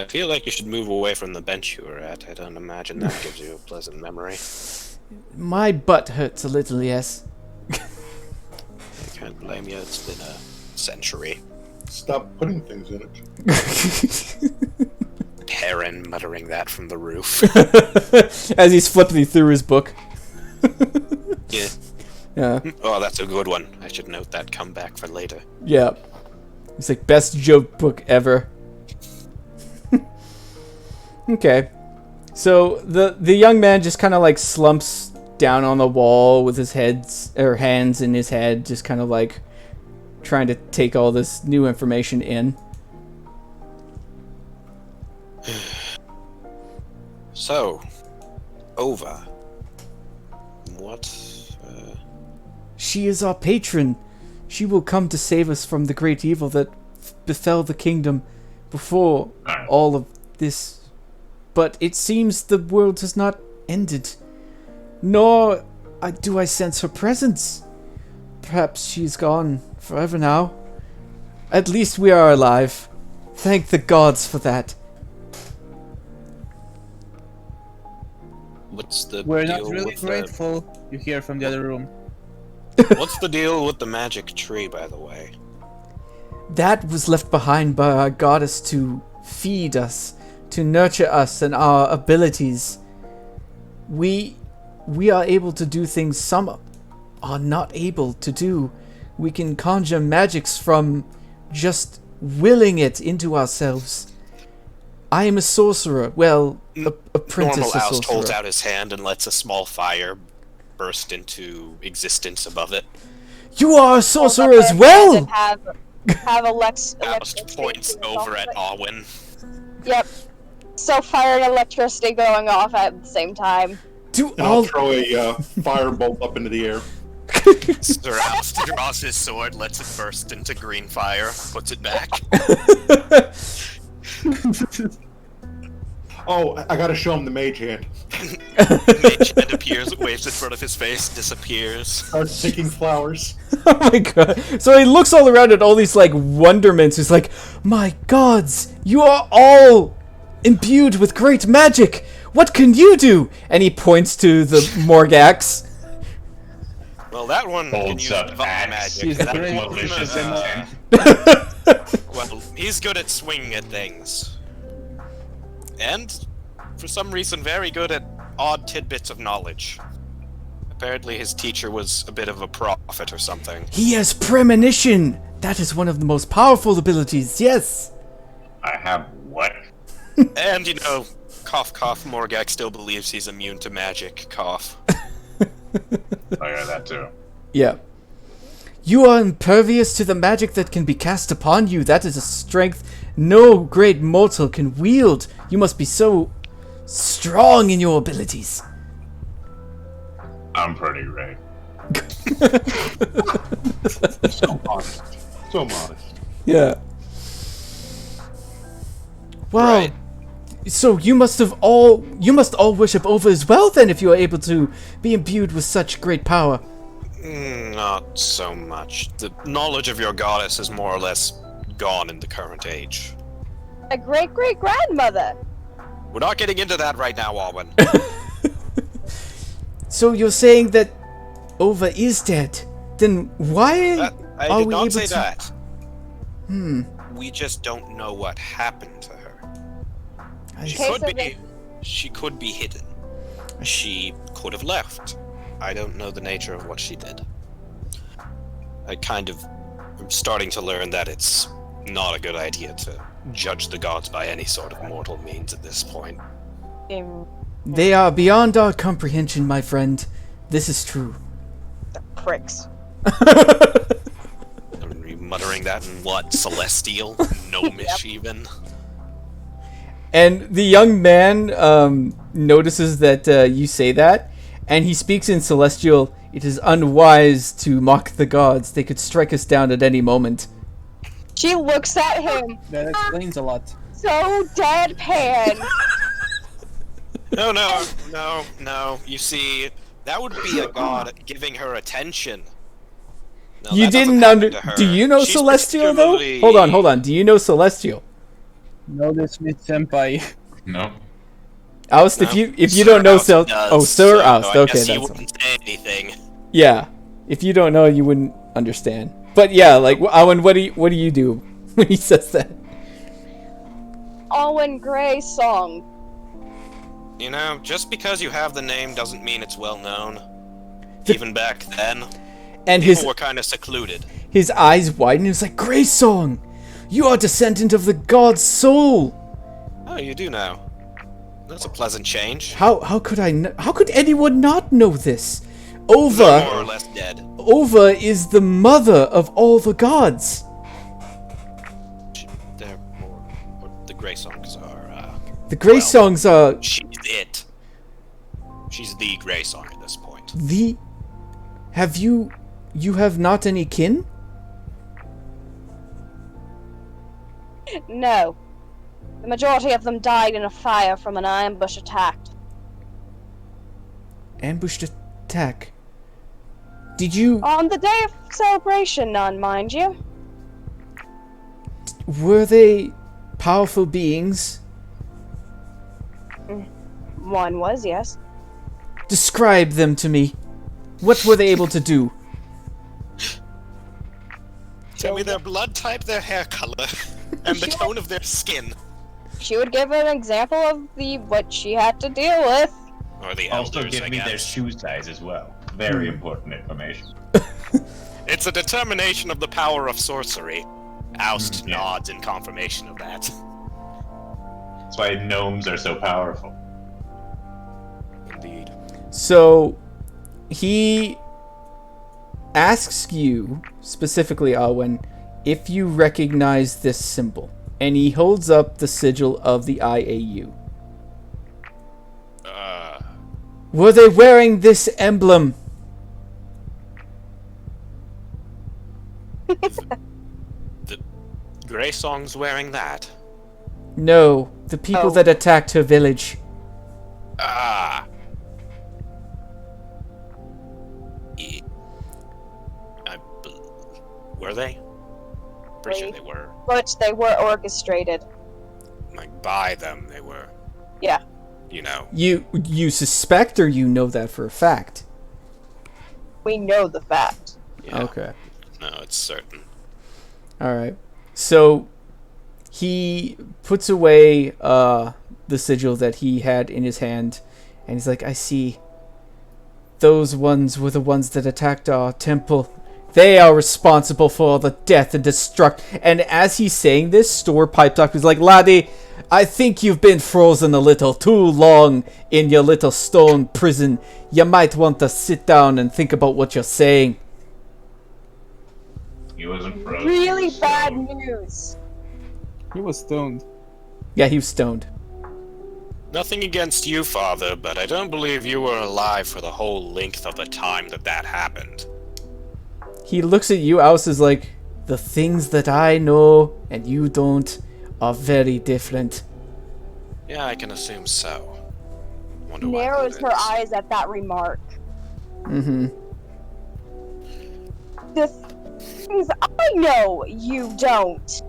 feel like you should move away from the bench you were at. I don't imagine that gives you a pleasant memory. My butt hurts a little, yes. I can't blame you. It's been a century. Stop putting things in it. Heron muttering that from the roof. As he's flipping through his book. Yeah. Yeah. Oh, that's a good one. I should note that comeback for later. Yeah. It's like best joke book ever. Okay. So the young man just kind of like slumps down on the wall with his hands in his head, just kind of like trying to take all this new information in. So, Ova. What? She is our patron. She will come to save us from the great evil that befell the kingdom before all of this. But it seems the world has not ended. Nor do I sense her presence. Perhaps she's gone forever now. At least we are alive. Thank the gods for that. What's the We're deal not really with grateful, you hear from the other room. What's the deal with the magic tree, by the way? That was left behind by our goddess to feed us, to nurture us and our abilities. We are able to do things some are not able to do. We can conjure magics from just willing it into ourselves. I am a sorcerer. Well, apprentice Normal Oust sorcerer. holds out his hand and lets a small fire burst into existence above it. You are a sorcerer as well! Have a Lex. Oust points over at Alwyn. Yep. So fire and electricity going off at the same time. Do And I'll throw a firebolt up into the air. Strauss draws his sword, lets it burst into green fire, puts it back. Oh, I gotta show him the mage hand. Mage hand appears, waves in front of his face, disappears. Starts picking flowers. Oh my god. So he looks all around at all these like wonderments. He's like, my gods, you are all imbued with great magic. What can you do? And he points to the Morgax. Well, that one can Holds use up divine axe. magic. That great one, Malicious intent. well, he's good at swinging at things. And, for some reason, very good at odd tidbits of knowledge. Apparently his teacher was a bit of a prophet or something. He has premonition. That is one of the most powerful abilities, yes. I have what? And, you know, cough cough, Morgak still believes he's immune to magic, cough. Oh yeah, that too. Yeah. You are impervious to the magic that can be cast upon you. That is a strength no great mortal can wield. You must be so strong in your abilities. I'm pretty great. So modest. So modest. Yeah. Wow. Right. So you must all worship Ova as well then, if you are able to be imbued with such great power. Not so much. The knowledge of your goddess is more or less gone in the current age. A great-great-grandmother. We're not getting into that right now, Alwyn. So you're saying that Ova is dead? Then why I are did we not able say to? that. Hmm. We just don't know what happened to her. I She see. Okay, could so be. She could be hidden. She could have left. I don't know the nature of what she did. I kind of am starting to learn that it's not a good idea to judge the gods by any sort of mortal means at this point. They are beyond our comprehension, my friend. This is true. Pricks. I mean, are you muttering that in what? Celestial? Gnomish even? And the young man notices that you say that, and he speaks in Celestial. It is unwise to mock the gods. They could strike us down at any moment. She looks at him That explains a lot. so deadpan. No. You see, that would be a god giving her attention. No, You that doesn't didn't happen under. to her. Do you know She's Celestial though? particularly- Hold on. Do you know Celestial? No, this Miss Senpai. No. Oust, No. if you Sir don't know Oust Cel, does, oh Sir so Oust, I okay, guess he that's wouldn't say anything. yeah. If you don't know, you wouldn't understand. But yeah, like Owen, what do you do when he says that? Owen Gray song. You know, just because you have the name doesn't mean it's well known. The- Even back then, And people were kind of secluded. his eyes widen. He was like, "Grey Song, you are descendant of the god's soul." Oh, you do now. That's a pleasant change. How could how could anyone not know this? They're Ova more or less dead. is the mother of all the gods. They're more. The Grey Songs are. The Grey Well- Songs are She's it. She's the Grey Song at this point. the. Have you have not any kin? No. The majority of them died in a fire from an ambush attack. Ambushed attack. Did you On the day of celebration, none, mind you. were they powerful beings? One was, yes. Describe them to me. What were they able to do? Tell me their blood type, their hair color, and the tone of their skin. She would give an example of what she had to deal with. Or the Also elders, give I me their guess. shoe size as well. Very important information. It's a determination of the power of sorcery. Oust Yeah. nods in confirmation of that. That's why gnomes are so powerful. Indeed. So, he asks you, specifically, Alwyn, if you recognize this symbol. And he holds up the sigil of the IAU. Were they wearing this emblem? The Grey Song's wearing that. No, the people that attacked her village. Ah. Were they? Pretty sure they were. But they were orchestrated. Like, by them, they were. Yeah. You know. You suspect, or you know that for a fact? We know the fact. Yeah. Okay. No, it's certain. Alright. So, he puts away the sigil that he had in his hand, and he's like, I see. Those ones were the ones that attacked our temple. They are responsible for all the death and destruction. And as he's saying this, Store piped up. He's like, laddie, I think you've been frozen a little too long in your little stone prison. You might want to sit down and think about what you're saying. He wasn't frozen. Really bad news. He was stoned. Yeah, he was stoned. Nothing against you, Father, but I don't believe you were alive for the whole length of the time that happened. He looks at you, Alice is like, the things that I know and you don't are very different. Yeah, I can assume so. Wonder why Narrows that her is. eyes at that remark. Mm-hmm. The things I know, you don't.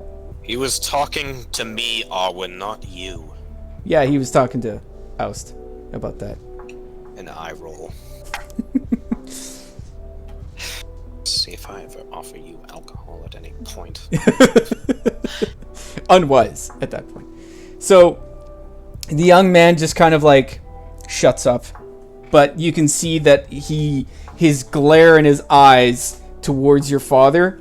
He was talking to me, Arwen, not you. Yeah, he was talking to Oust about that. An eye roll. See if I ever offer you alcohol at any point. Unwise at that point. So, the young man just kind of like shuts up. But you can see that his glare in his eyes towards your father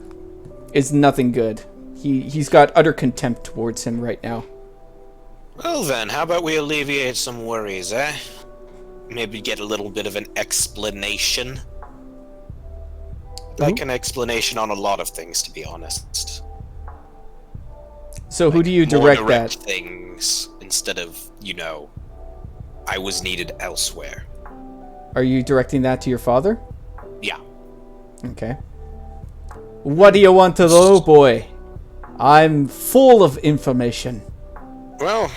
is nothing good. He's got utter contempt towards him right now. Well then, how about we alleviate some worries, eh? Maybe get a little bit of an explanation. Like an explanation on a lot of things, to be honest. So who do you More direct direct that? things instead of, I was needed elsewhere. Are you directing that to your father? Yeah. Okay. What do you want to know, boy? I'm full of information. Well,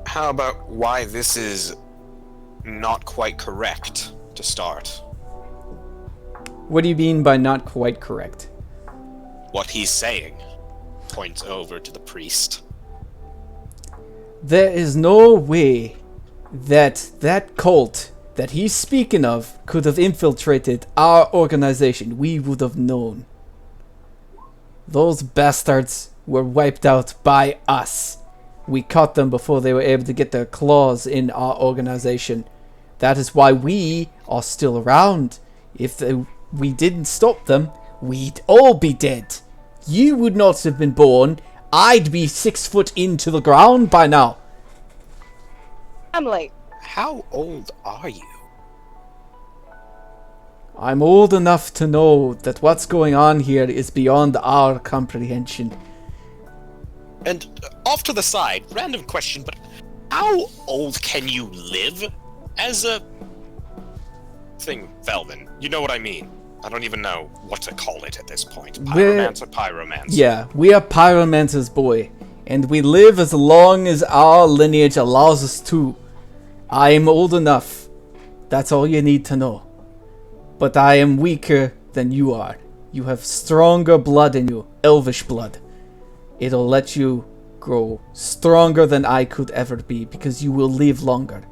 how about why this is not quite correct to start? What do you mean by not quite correct? What he's saying. Points over to the priest. There is no way that cult that he's speaking of could have infiltrated our organization. We would have known. Those bastards were wiped out by us. We caught them before they were able to get their claws in our organization. That is why we are still around. If we didn't stop them, we'd all be dead. You would not have been born. I'd be 6 foot into the ground by now. Emily. How old are you? I'm old enough to know that what's going on here is beyond our comprehension. And off to the side, random question, but how old can you live as a thing, Velvin? You know what I mean. I don't even know what to call it at this point. Pyromancer, pyromancer. Yeah, we are pyromancers, boy. And we live as long as our lineage allows us to. I am old enough. That's all you need to know. But I am weaker than you are. You have stronger blood in you. Elvish blood. It'll let you grow stronger than I could ever be, because you will live longer.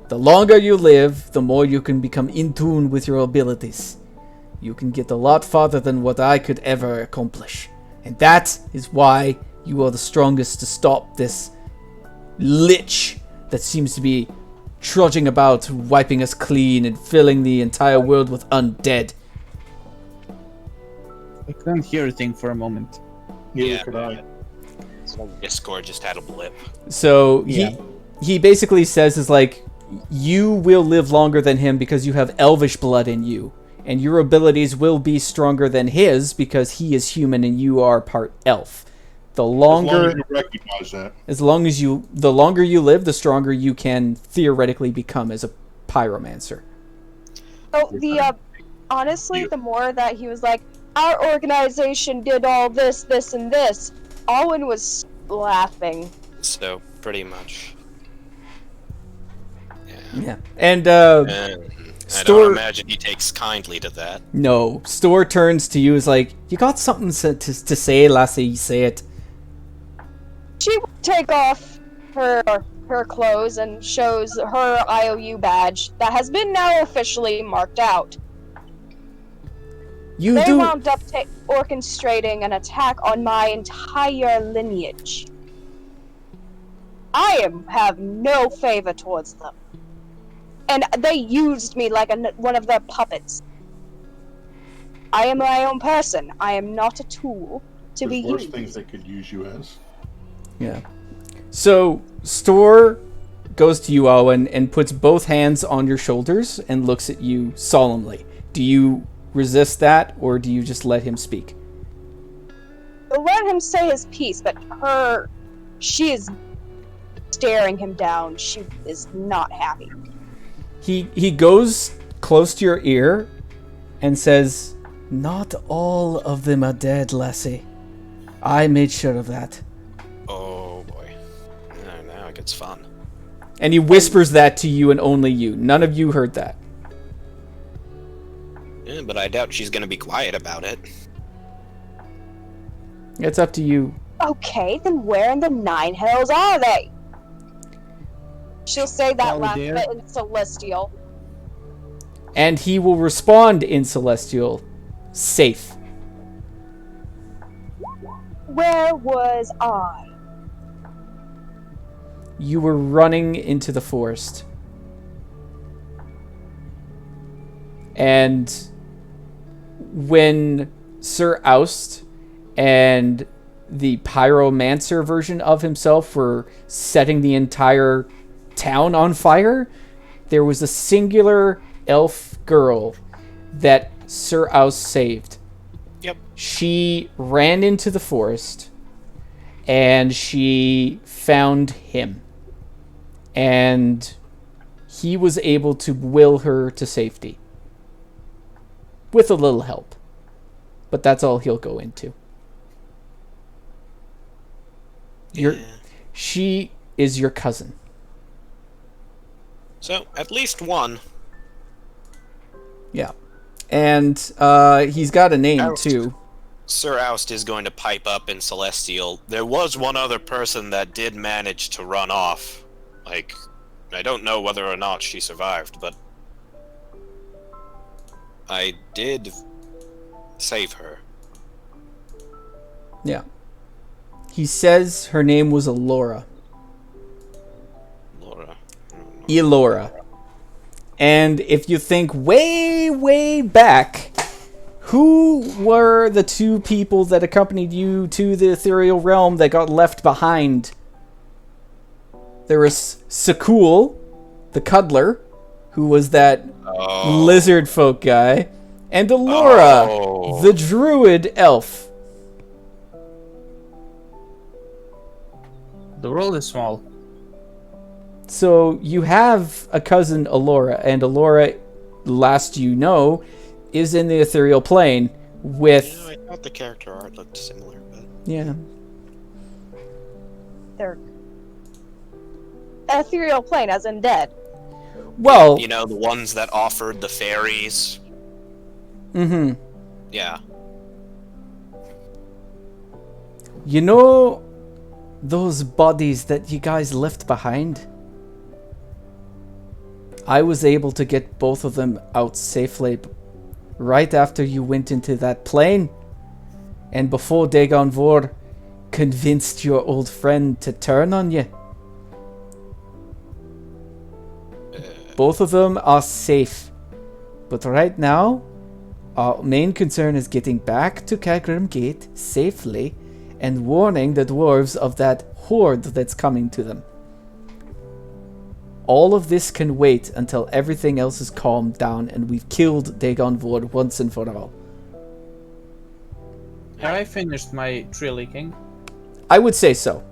The longer you live, the more you can become in tune with your abilities. You can get a lot farther than what I could ever accomplish. And that is why you are the strongest to stop this lich that seems to be trudging about, wiping us clean and filling the entire world with undead. I couldn't hear a thing for a moment. Neither could I. Discord just had a blip. So Yeah. he basically says is like, you will live longer than him because you have elvish blood in you. And your abilities will be stronger than his because he is human and you are part elf. The longer, As long as you recognize that. the longer you live, the stronger you can theoretically become as a pyromancer. So honestly, the more that he was like, our organization did all this, this, and this, Owen was laughing. So, pretty much. Yeah. And I don't imagine he takes kindly to that. No. Store turns to you, is like, you got something to say, lassie, say it. She would take off her clothes and shows her IOU badge that has been now officially marked out. They wound up orchestrating an attack on my entire lineage. I have no favor towards them. And they used me like one of their puppets. I am my own person. I am not a tool to be There's worse used. things they could use you as. Yeah. So, Store goes to you, Owen, and puts both hands on your shoulders and looks at you solemnly. Do you resist that, or do you just let him speak? Let him say his piece, but she is staring him down. She is not happy. He goes close to your ear and says, "Not all of them are dead, lassie. I made sure of that." Oh boy. Now it gets fun. And he whispers that to you and only you. None of you heard that. Yeah, but I doubt she's gonna be quiet about it. It's up to you. Okay, then where in the nine hells are they? She'll say that last dear. bit in Celestial. And he will respond in Celestial, safe. Where was I? You were running into the forest. And when Sir Oust and the pyromancer version of himself were setting the entire town on fire, there was a singular elf girl that Sir Oust saved. Yep. She ran into the forest and she found him. And he was able to will her to safety. With a little help. But that's all he'll go into. She is your cousin. So, at least one. Yeah. And he's got a name, Oust. too. Sir Oust is going to pipe up in Celestial. There was one other person that did manage to run off. Like, I don't know whether or not she survived, but I did save her. Yeah. He says her name was Elora. Laura. Elora. And if you think way, way back, who were the two people that accompanied you to the ethereal realm that got left behind? There was Sakul, the cuddler, who was that lizard folk guy, and Elora, the druid elf. The world is small. So you have a cousin, Elora, and Elora, last you know, is in the ethereal plane with... You know, I thought the character art looked similar, but... Yeah. They're ethereal plane, as in dead. Well... You know, the ones that offered the fairies? Mm-hmm. Yeah. You know those bodies that you guys left behind? I was able to get both of them out safely right after you went into that plane. And before Dagon Vor convinced your old friend to turn on you. Both of them are safe. But right now, our main concern is getting back to Kagrim Gate safely and warning the dwarves of that horde that's coming to them. All of this can wait until everything else is calmed down and we've killed Dagon Vor once and for all. Have I finished my tree licking? I would say so.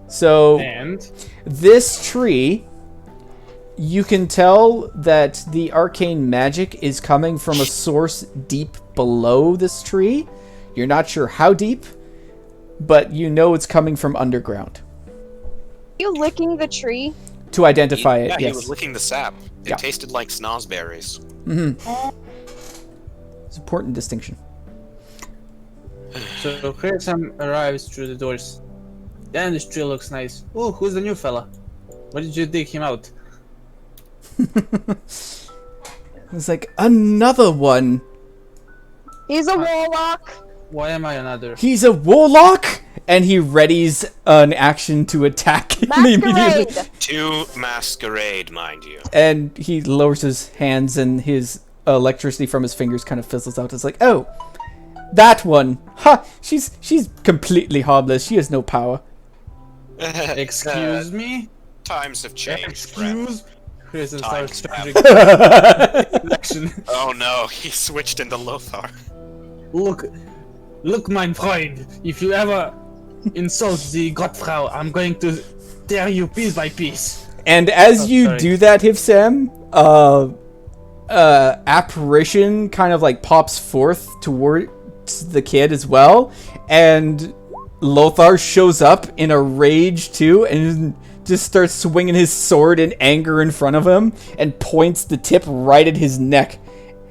So, And this tree You can tell that the arcane magic is coming from a source deep below this tree. You're not sure how deep, but you know it's coming from underground. You licking the tree? To identify it, Yeah, yes. he was licking the sap. It Yeah. tasted like snozberries. It's an important distinction. So Crescent arrives through the doors. Damn, this tree looks nice. Oh, who's the new fella? Why did you dig him out? It's like, another one. He's a warlock. Why am I another? He's a warlock, and he readies an action to attack him immediately. Masquerade. To masquerade, mind you. And he lowers his hands, and his electricity from his fingers kind of fizzles out. It's like, oh, that one. Ha! She's completely harmless. She has no power. Excuse me? Times have changed, friend. Excuse? Crescent starts Times charging. Action. Oh no, he switched into Lothar. Look, mein Freund. If you ever insult the Gottfrau, I'm going to tear you piece by piece. And as you sorry. do that, Hifsam, apparition kind of like pops forth towards the kid as well, and Lothar shows up in a rage too, and just starts swinging his sword in anger in front of him, and points the tip right at his neck,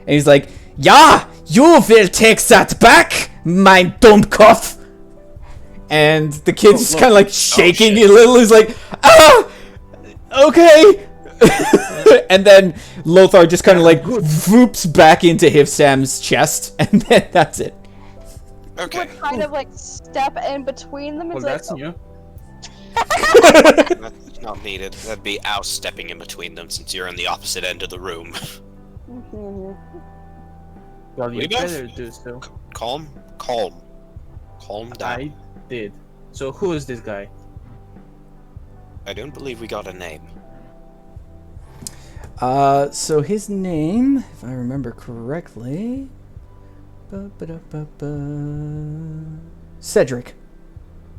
and he's like, "Ja, you will take that back, mein Dummkopf." And the kid's just kind of like shaking a little. He's like, "Ah, okay." And then Lothar just kind of like whoops back into Hifsam's chest, and then that's it. Okay. Would kind of like step in between them. Well, It's that's like, new. That's not needed. That'd be Ow stepping in between them since you're in the opposite end of the room. Mhm. Well, you We both- better do so. Calm down. I did. So who is this guy? I don't believe we got a name. So his name, if I remember correctly, Cedric.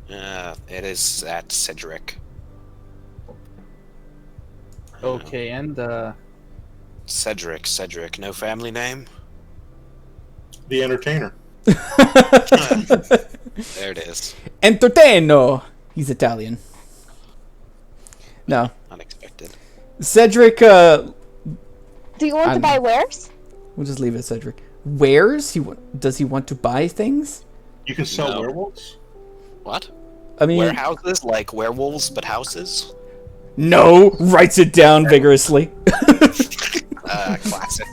It is at Cedric. Okay, and Cedric, no family name? The entertainer. There it is. Entertaino. He's Italian. No. Unexpected. Cedric, Do you want to I'm- buy wares? we'll just leave it at Cedric. Wares? Does he want to buy things? You can sell No. werewolves? What? I mean, Warehouses? Like werewolves, but houses? no, writes it down vigorously. Classic.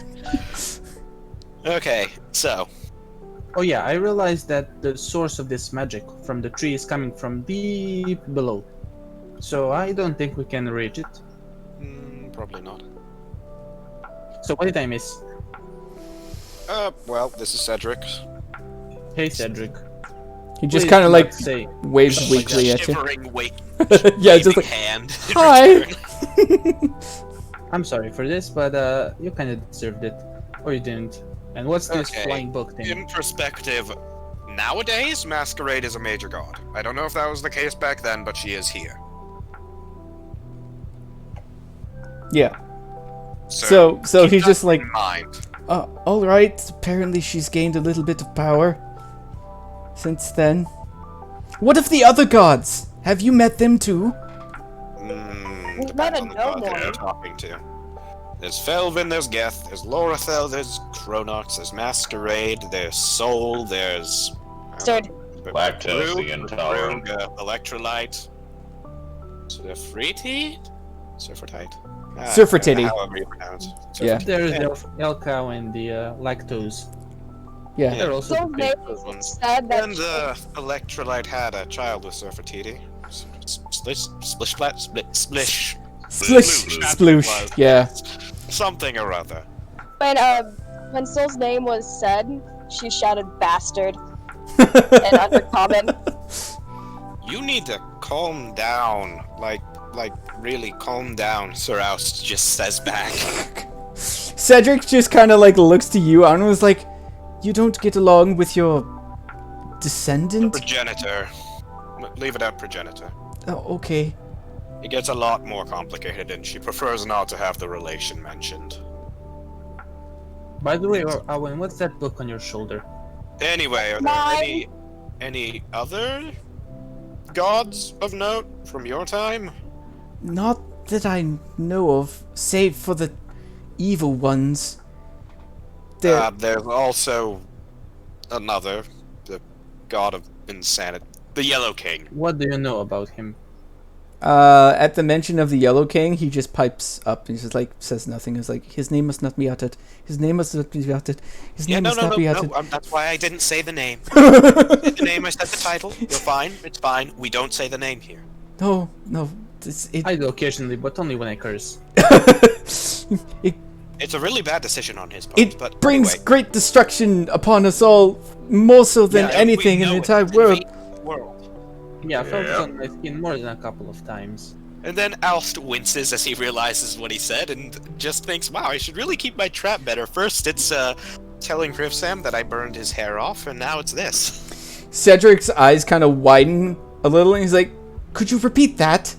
Okay, so. oh yeah, I realized that the source of this magic from the tree is coming from deep below. So I don't think we can reach it. Probably not. So what did I miss? Well, this is Cedric. Hey Cedric. He just Please kind of do like not say. waves Like weakly at you. Shivering, Yeah, just like, hand. in "Hi." return. I'm sorry for this, but you kind of deserved it, or you didn't. And what's this Okay. flying book thing? In perspective, nowadays, Masquerade is a major god. I don't know if that was the case back then, but she is here. Yeah. So keep he's that just like, in mind. all right. Apparently, she's gained a little bit of power since then. What of the other gods? Have you met them too? We've Depends met a on the no god that more. you're talking to. There's Felvin, there's Geth, there's Lorathel, there's Kronox, there's Masquerade, there's Soul, there's... Third. Lactose, the Brug, intolerant. Electrolyte. Surfrite? Surfertite? Surfertiti. However you pronounce it. Yeah. There's the Elcow and the lactose. Yeah. They're also So big. they Those ones. said that And Electrolyte had a child with Surfertiti. Splish, splish, splat, split, splish. Splish, That's what it sploosh. was. Yeah. Something or other. when Soul's name was said, she shouted bastard and undercommon. You need to calm down. Like really calm down, Sir Oust just says back. Cedric just kind of like looks to you and was like, "You don't get along with your descendant?" Progenitor. Leave it out, progenitor. Oh, okay. It gets a lot more complicated, and she prefers not to have the relation mentioned. By the way, Owen, what's that book on your shoulder? Anyway, are there any other gods of note from your time? Not that I know of, save for the evil ones. There's also another, the god of insanity, the Yellow King. What do you know about him? At the mention of the Yellow King, he just pipes up and just like says nothing. He's like, his name must not be uttered. His name must not be uttered. His name must not be uttered. No, that's why I didn't say the name. The name, I said the title. You're fine. It's fine. We don't say the name here. No. I do occasionally, but only when I curse. It's a really bad decision on his part. It brings great destruction upon us all, more so than anything in the entire world. Yeah, I felt it on my skin more than a couple of times. And then Alst winces as he realizes what he said and just thinks, wow, I should really keep my trap better. First it's telling Grifsam that I burned his hair off, and now it's this. Cedric's eyes kind of widen a little, and he's like, could you repeat that?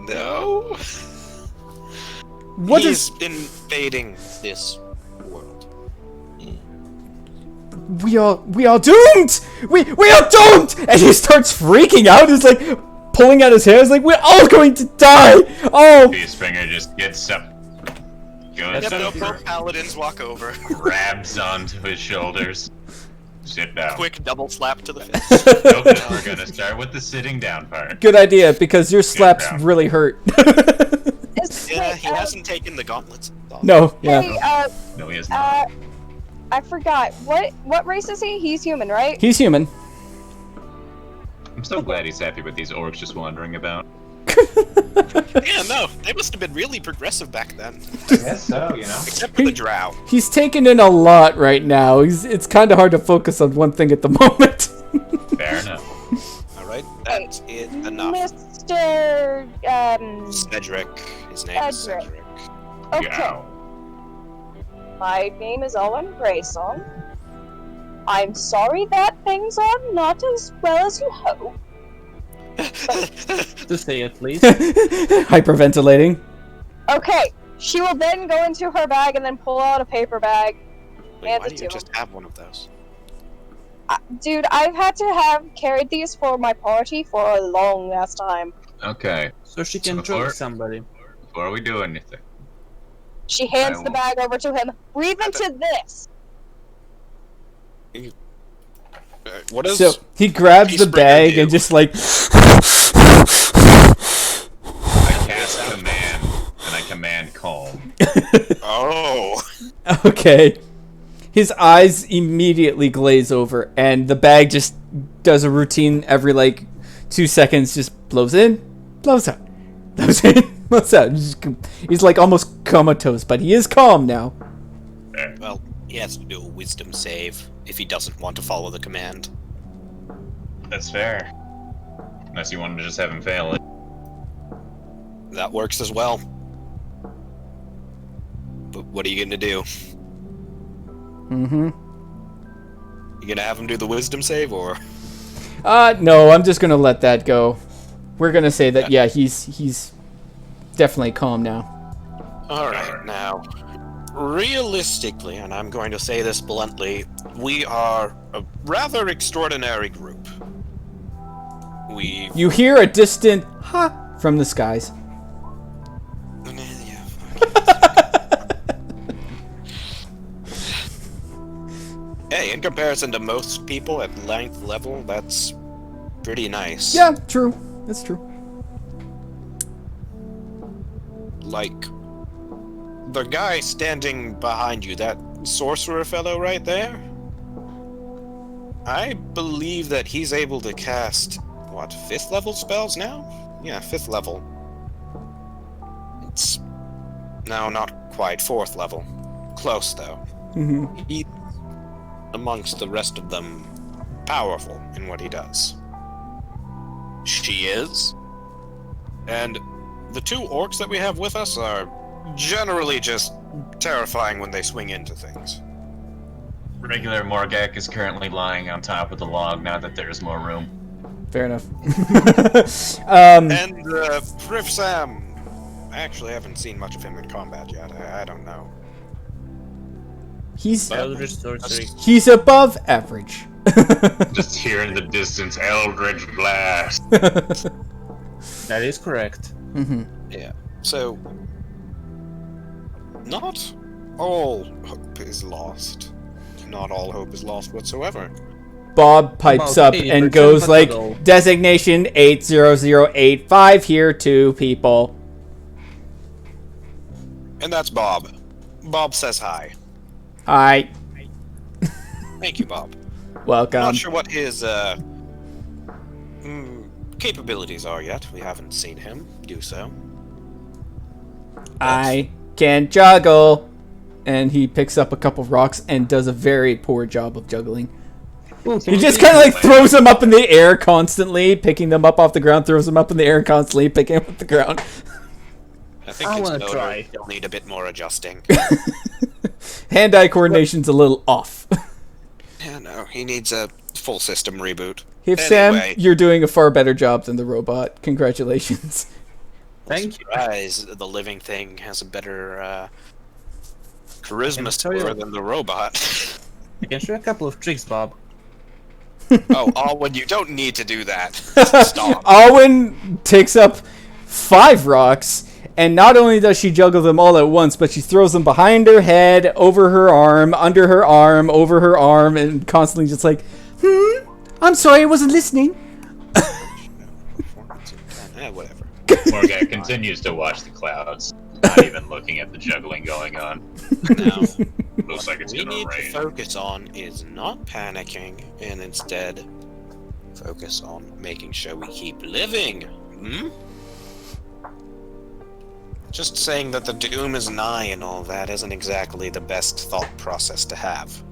No. He's invading this world. We are doomed! We are doomed! And he starts freaking out. He's like pulling out his hair. He's like, we're all going to die! Oh! Peacefinger just gets up, goes Both over, paladins walk over. grabs onto his shoulders. Sit down. Quick double slap to the face. Okay, we're gonna start with the sitting down part. Good idea, because your slaps really hurt. Yeah, he hasn't taken the gauntlets. No, yeah. Hey, No, he has not. I forgot. What race is he? He's human, right? He's human. I'm so glad he's happy with these orcs just wandering about. Yeah, no, they must have been really progressive back then. I guess so, you know. Except for the drow. He's taking in a lot right now. It's kind of hard to focus on one thing at the moment. Fair enough. Alright, that is enough. Mr. Cedric. His name is Cedric. Okay. Yeah. My name is Owen Grayson. I'm sorry that things are not as well as you hope. To say at least. Hyperventilating. Okay, she will then go into her bag and then pull out a paper bag. Wait, why do you just have one of those? Dude, I've had to have carried these for my party for a long ass time. Okay. So she can before- choke somebody. Before we do anything, She hands the bag over to him. Breathe into this. What is? So he grabs the bag and just like. I cast command, and I command calm. Oh. Okay. His eyes immediately glaze over, and the bag just does a routine every like 2 seconds, just blows in, blows out, blows in, blows out. He's like almost comatose, but he is calm now. Well, he has to do a wisdom save if he doesn't want to follow the command. That's fair. Unless you wanted to just have him fail it. That works as well. But what are you gonna do? Mm-hmm. You gonna have him do the wisdom save, or? No, I'm just gonna let that go. We're gonna say that, yeah, he's definitely calm now. Alright, now, realistically, and I'm going to say this bluntly, we are a rather extraordinary group. You hear a distant ha from the skies. Hey, in comparison to most people at length level, that's pretty nice. Yeah, true. That's true. Like, the guy standing behind you, that sorcerer fellow right there, I believe that he's able to cast, what, 5th level spells now? Yeah, 5th level. It's now not quite 4th level. Close, though. Mm-hmm. He, amongst the rest of them, powerful in what he does. She is. And the 2 orcs that we have with us are generally just terrifying when they swing into things. Regular Morgak is currently lying on top of the log now that there's more room. Fair enough. And Friff Sam. I actually haven't seen much of him in combat yet. I don't know. He's Eldritch sorcery. above average. Just hear in the distance, Eldritch Blast. That is correct. Mm-hmm. Yeah. So, not all hope is lost. Not all hope is lost whatsoever. Bob pipes About up 80% and goes like, potato. designation 80085 here to people. And that's Bob. Bob says hi. Hi. Thank you, Bob. Welcome. Not sure what his capabilities are yet. We haven't seen him do so. I can juggle. And he picks up a couple rocks and does a very poor job of juggling. He just kind of like throws them up in the air constantly, picking them up off the ground, throws them up in the air constantly, picking them up the ground. I think I his wanna motor try. will need a bit more adjusting. Hand-eye coordination's a little off. Yeah, no, he needs a full system reboot. If Anyway. Sam, you're doing a far better job than the robot. Congratulations. Thank you. Surprise, the living thing has a better charisma show you- score than the robot. I can show you a couple of tricks, Bob. Oh, Alwyn, you don't need to do that. Stop. Alwyn takes up 5 rocks, and not only does she juggle them all at once, but she throws them behind her head, over her arm, under her arm, over her arm, and constantly just like, I'm sorry, I wasn't listening. Whatever. Morgat continues to watch the clouds, not even looking at the juggling going on. Now, Looks like it's what we gonna need to rain. focus on is not panicking, and instead focus on making sure we keep living. Just saying that the doom is nigh and all that isn't exactly the best thought process to have.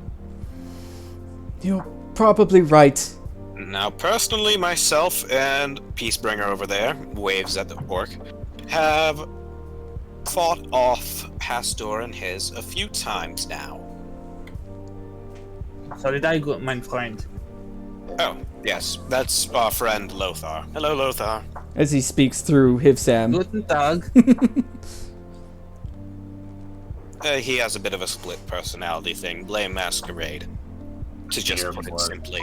You're probably right. Now, personally, myself and Peacebringer over there, waves at the orc, have fought off Hastor and his a few times now. So did I go, my friend? Oh, yes, that's our friend Lothar. Hello, Lothar. As he speaks through Hivsam. Guten Tag. He has a bit of a split personality thing. Blame Masquerade. To just Dear put it Lord. simply.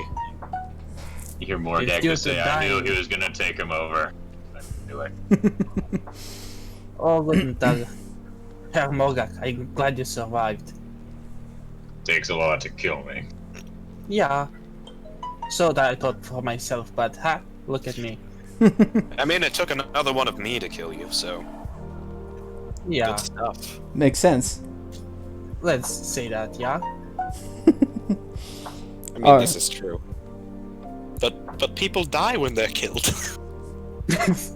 You hear Morgat It's say, just a I knew dying- he was gonna take him over. I knew it. Oh, guten Tag. Herr Morgak, I'm glad you survived. Takes a lot to kill me. Yeah. So that I thought for myself, but look at me. I mean, it took another one of me to kill you, so Yeah, good stuff. Makes sense. let's say that, yeah? I mean, this is true. But people die when they're killed.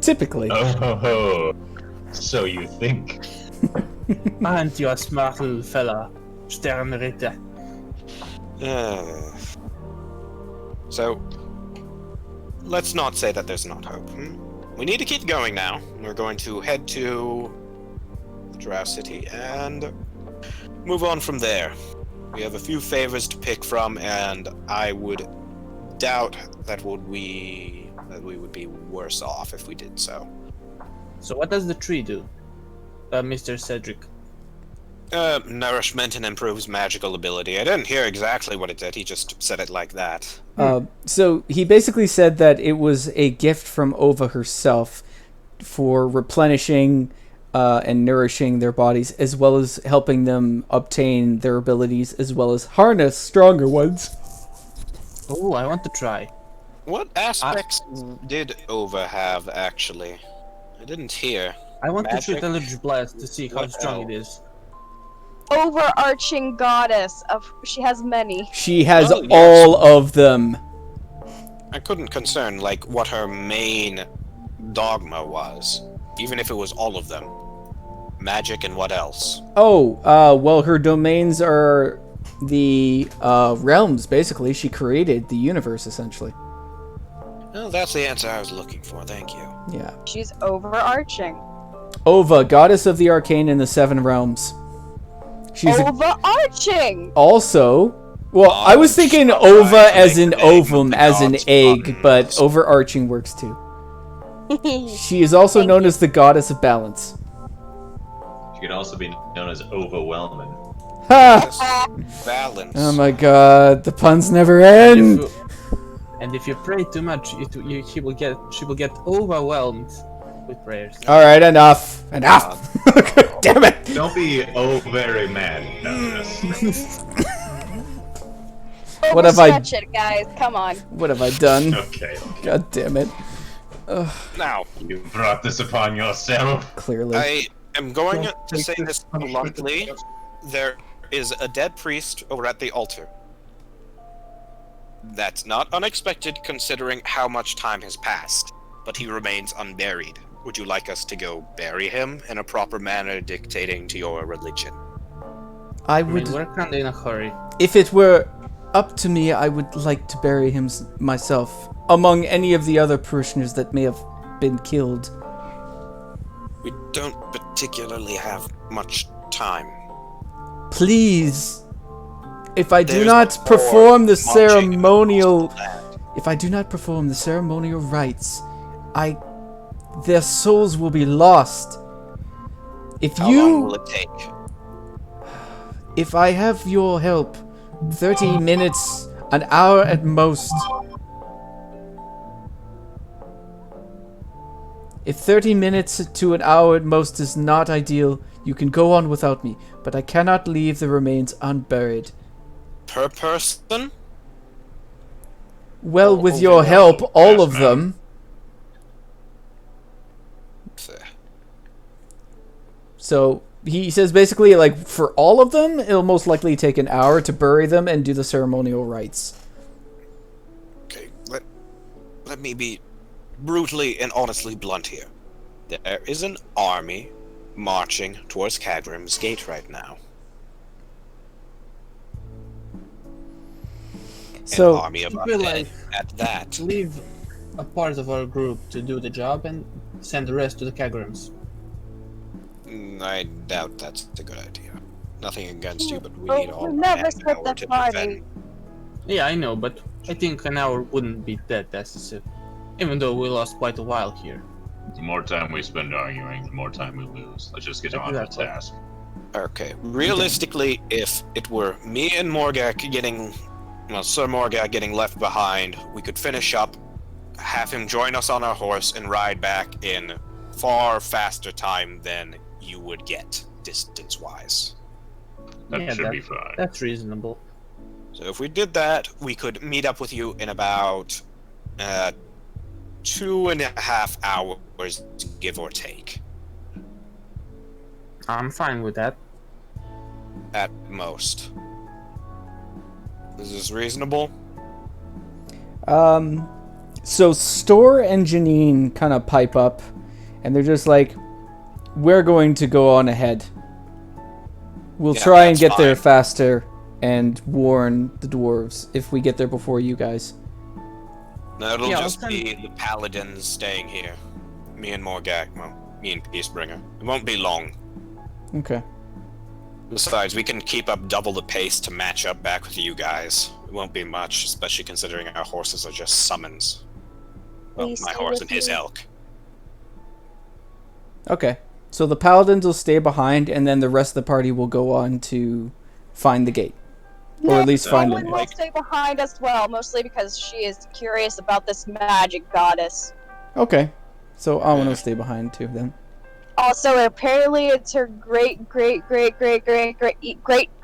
Typically. Oh, so you think? Aren't you a smart little fella, Sternritter? So, let's not say that there's not hope. We need to keep going now. We're going to head to Drow City and move on from there. We have a few favors to pick from, and I would doubt that we would be worse off if we did so. So what does the tree do, Mr. Cedric? Nourishment and improves magical ability. I didn't hear exactly what it did, he just said it like that. So he basically said that it was a gift from Ova herself for replenishing and nourishing their bodies, as well as helping them obtain their abilities, as well as harness stronger ones. Oh, I want to try. What aspects did Ova have, actually? I didn't hear. I want to shoot Magic? Eldritch Blast to see how What strong else? it is. Overarching goddess of she has many. She has Oh, yes. all of them. I couldn't concern, like, what her main dogma was. Even if it was all of them. Magic and what else? Oh, well, her domains are the realms, basically. She created the universe, essentially. Well, that's the answer I was looking for, thank you. Yeah. She's overarching. Ova, goddess of the arcane in the 7 realms. She's Overarching! also Well, I was thinking Stop ova trying to as make in the name of ovum, the as in gods egg, puns. but overarching works too. She is also known as the goddess of balance. She could also be known as overwhelming. Ha! Balance. Oh my god, the puns never And end! if you pray too much, she will get overwhelmed with prayers. Alright, enough. Enough! Damn it! Don't be very mad, Lazarus. What have I- Overstretch it, guys. Come on. What have I done? Okay. God damn it. Now, You brought this upon yourself. Clearly. I am going to Take say this this punishment. bluntly. There is a dead priest over at the altar. That's not unexpected considering how much time has passed, but he remains unburied. Would you like us to go bury him in a proper manner dictating to your religion? I I would... mean, we're kinda in a hurry. If it were up to me, I would like to bury him myself, among any of the other parishioners that may have been killed. We don't particularly have much time. Please, if I do There's not more perform the marching across ceremonial... the land. If I do not perform the ceremonial rites, their souls will be lost. If How long will it take? If I have your help, 30 minutes, an hour at most. If 30 minutes to an hour at most is not ideal, you can go on without me, but I cannot leave the remains unburied. Per person? Well, with Oh, your yeah. help, all Yes, of ma'am. them. So he says basically, like, for all of them, it'll most likely take an hour to bury them and do the ceremonial rites. Okay, let me be brutally and honestly blunt here. There is an army marching towards Kagrim's gate right now. So, An army of I feel undead like- at that. Leave a part of our group to do the job and send the rest to the Kagrims. I doubt that's a good idea. Nothing against you, but we But need all we've never man split power the to party. defend. Yeah, I know, but I think an hour wouldn't be that decisive. Even though we lost quite a while here. The more time we spend arguing, the more time we lose. Let's just get on with the Exactly. task. Okay, realistically, if it were me and Morgak getting, well, Sir Morgak getting left behind, we could finish up, have him join us on our horse, and ride back in far faster time than you would get, distance-wise. That Yeah, should be fine. That's reasonable. So if we did that, we could meet up with you in about 2.5 hours, give or take, I'm fine with that. at most. Is this reasonable? So Store and Janine kind of pipe up, and they're just like, we're going to go on ahead. We'll Yeah, try and that's get there fine. faster and warn the dwarves if we get there before you guys. No, it'll Yeah, I'll just send- be the paladins staying here. Me and Morgak, well, me and Peacebringer. It won't be long. Okay. Besides, we can keep up double the pace to match up back with you guys. It won't be much, especially considering our horses are just summons. Well, Please my stay horse with and his me. elk. Okay. So the paladins will stay behind, and then the rest of the party will go on to find the gate. Or at least find Owen him. will stay behind as well, mostly because she is curious about this magic goddess. Okay. So Awen will stay behind too then. Also, apparently it's her great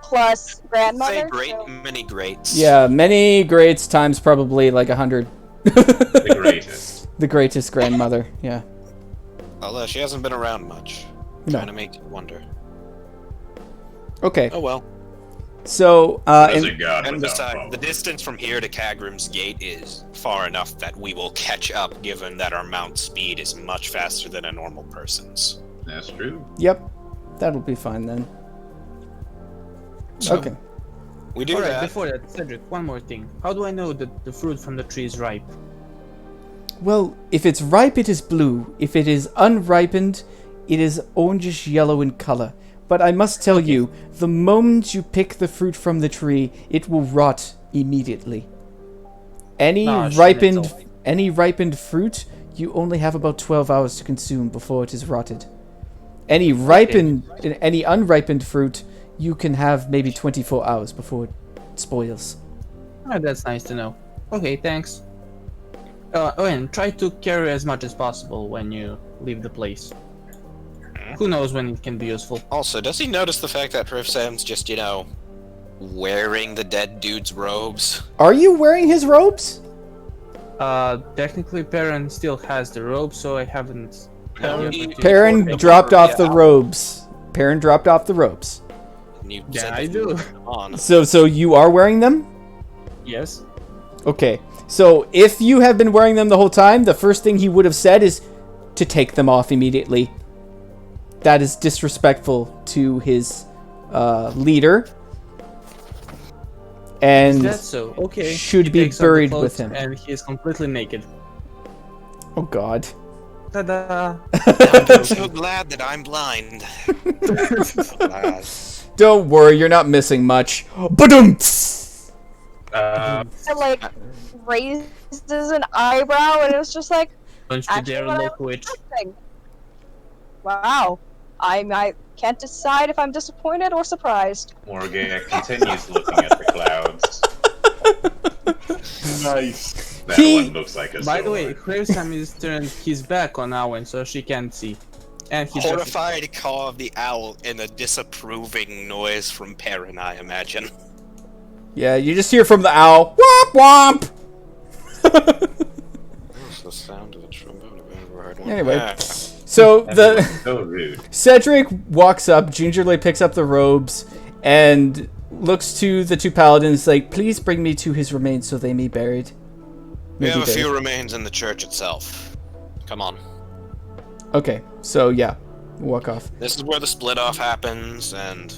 plus grandmother. Say great, so- many greats. Yeah, many greats times probably like 100. The greatest. The greatest grandmother, yeah. Although she hasn't been around much. No. Trying to make you wonder. Okay, Oh well. so, What is and a god And without besides, power? the distance from here to Kagrim's gate is far enough that we will catch up, given that our mount speed is much faster than a normal person's. That's true. yep, that'll be fine then. So, Okay. We do Alright, that. before that, Cedric, one more thing. How do I know that the fruit from the tree is ripe? Well, if it's ripe, it is blue. If it is unripened, it is orangish yellow in color. But I must tell you, the moment you pick the fruit from the tree, it will rot immediately. Any ripened fruit, you only have about 12 hours to consume before it is rotted. Any unripened fruit, you can have maybe 24 hours before it spoils. Oh, that's nice to know. Okay, thanks. And try to carry as much as possible when you leave the place. Who knows when it can be useful. Also, does he notice the fact that Sam's just, wearing the dead dude's robes? Are you wearing his robes? Technically Perrin still has the robe, so I haven't... Perrin dropped off the robes. Perrin dropped off the robes. Yeah, I do. So you are wearing them? Yes. Okay. So if you have been wearing them the whole time, the first thing he would have said is to take them off immediately. That is disrespectful to his leader. And That's so. Okay. Should be buried with him. And he is completely naked. Oh god. Ta-da! I'm so glad that I'm blind. Don't worry, you're not missing much. Ba-dum! It raises an eyebrow, and it was just like, Don't you dare look witch. Wow. I can't decide if I'm disappointed or surprised. Morgan continues looking at the clouds. Nice. That one looks like a By the sword. way, Cravesam is turned his back on Owen, so she can't see. And he Horrified caw of the owl and a disapproving noise from Perrin, I imagine. Yeah, you just hear from the owl. Womp womp! That's the sound of a trombone I've ever heard one. Anyway, so So rude. Cedric walks up, gingerly picks up the robes, and looks to the two paladins like, please bring me to his remains so they may be buried. We have a few remains in the church itself. Come on. Okay, so yeah, walk off. This is where the split off happens, and...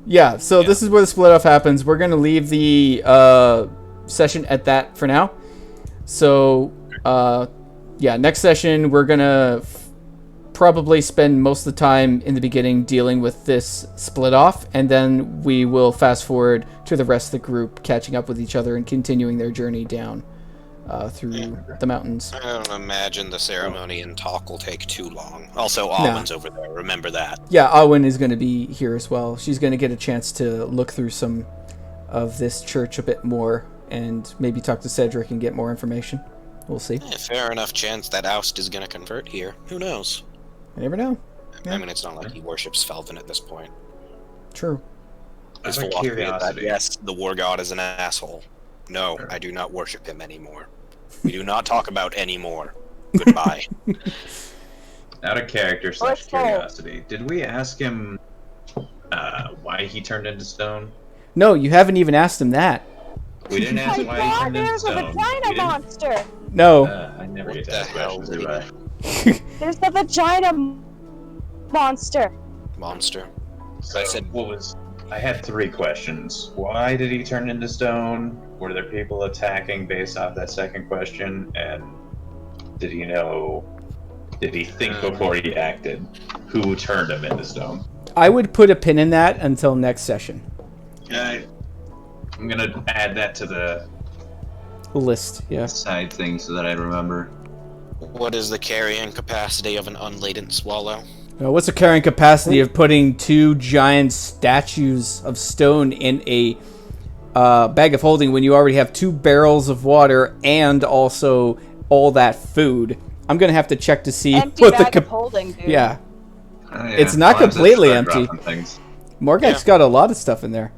Yeah, so this is where the split off happens. We're going to leave the session at that for now. So, yeah, next session we're going to probably spend most of the time in the beginning dealing with this split off, and then we will fast forward to the rest of the group catching up with each other and continuing their journey down through the mountains. I don't imagine the ceremony and talk will take too long. Also, Alwyn's over there, remember that. Yeah, Alwyn is going to be here as well. She's going to get a chance to look through some of this church a bit more and maybe talk to Cedric and get more information. We'll see. Fair enough chance that Oust is going to convert here. Who knows? I never know. Yeah. I mean, it's not like he worships Felvin at this point. True. His philosophy is that, yes, the war god is an asshole. No, I do not worship him anymore. We do not talk about anymore. Goodbye. Out of character / curiosity, did we ask him why he turned into stone? No, you haven't even asked him that. We didn't ask why he turned into stone. There's a vagina monster! No. I never get to ask questions, do I? There's the vagina monster. Monster. So, I had 3 questions. Why did he turn into stone? Were there people attacking based off that second question? And did he think before he acted who turned him into stone? I would put a pin in that until next session. I'm gonna add that to the list, yeah. Side thing so that I remember. What is the carrying capacity of an unladen swallow? What's the carrying capacity of putting 2 giant statues of stone in a bag of holding when you already have 2 barrels of water and also all that food? I'm gonna have to check to see empty what bag the of holding, dude. yeah. It's not completely empty. Morgak's got a lot of stuff in there.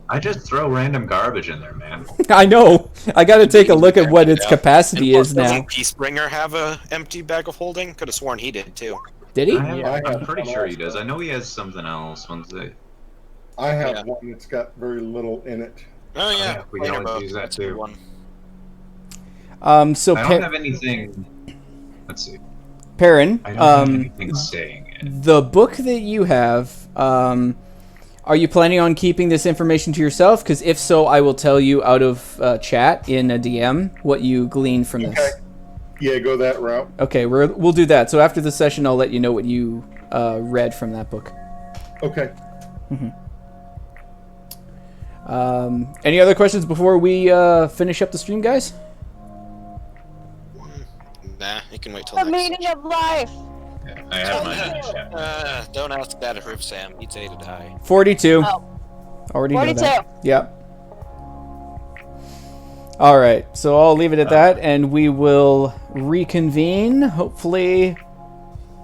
I just throw random garbage in there, man. I know. I gotta take a look at what its capacity is now. Doesn't Peacebringer have a empty bag of holding? Could have sworn he did too. Did he? I'm pretty sure he does. I know he has something else. I have one that's got very little in it. Oh yeah, we can always use that too. So I don't have anything. Let's see. Perrin, I don't have anything saying it. The book that you have, are you planning on keeping this information to yourself? Because if so, I will tell you out of chat in a DM what you glean from this. Yeah, go that route. Okay, we'll do that. So after the session, I'll let you know what you read from that book. Okay. Any other questions before we finish up the stream, guys? Nah, it can wait till The next. meaning of life. I have mine in the chat. Don't ask that of Sam. He'd say to die. 42. Oh. Already know 42. that. Yep. All right, so I'll leave it at that, and we will reconvene hopefully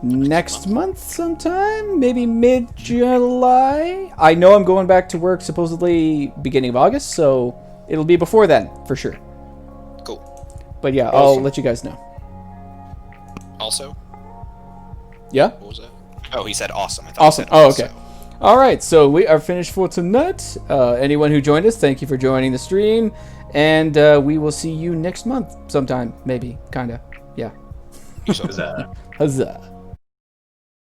next month sometime, maybe mid-July. I know I'm going back to work supposedly beginning of August, so it'll be before then for sure. Cool. But yeah, I'll let you guys know. Also? Yeah? What was that? Oh, he said awesome. I thought Awesome. he said Oh, also. okay. All right, so we are finished for tonight. Anyone who joined us, thank you for joining the stream. And we will see you next month sometime, maybe, kind of. Yeah. Huzzah. Huzzah.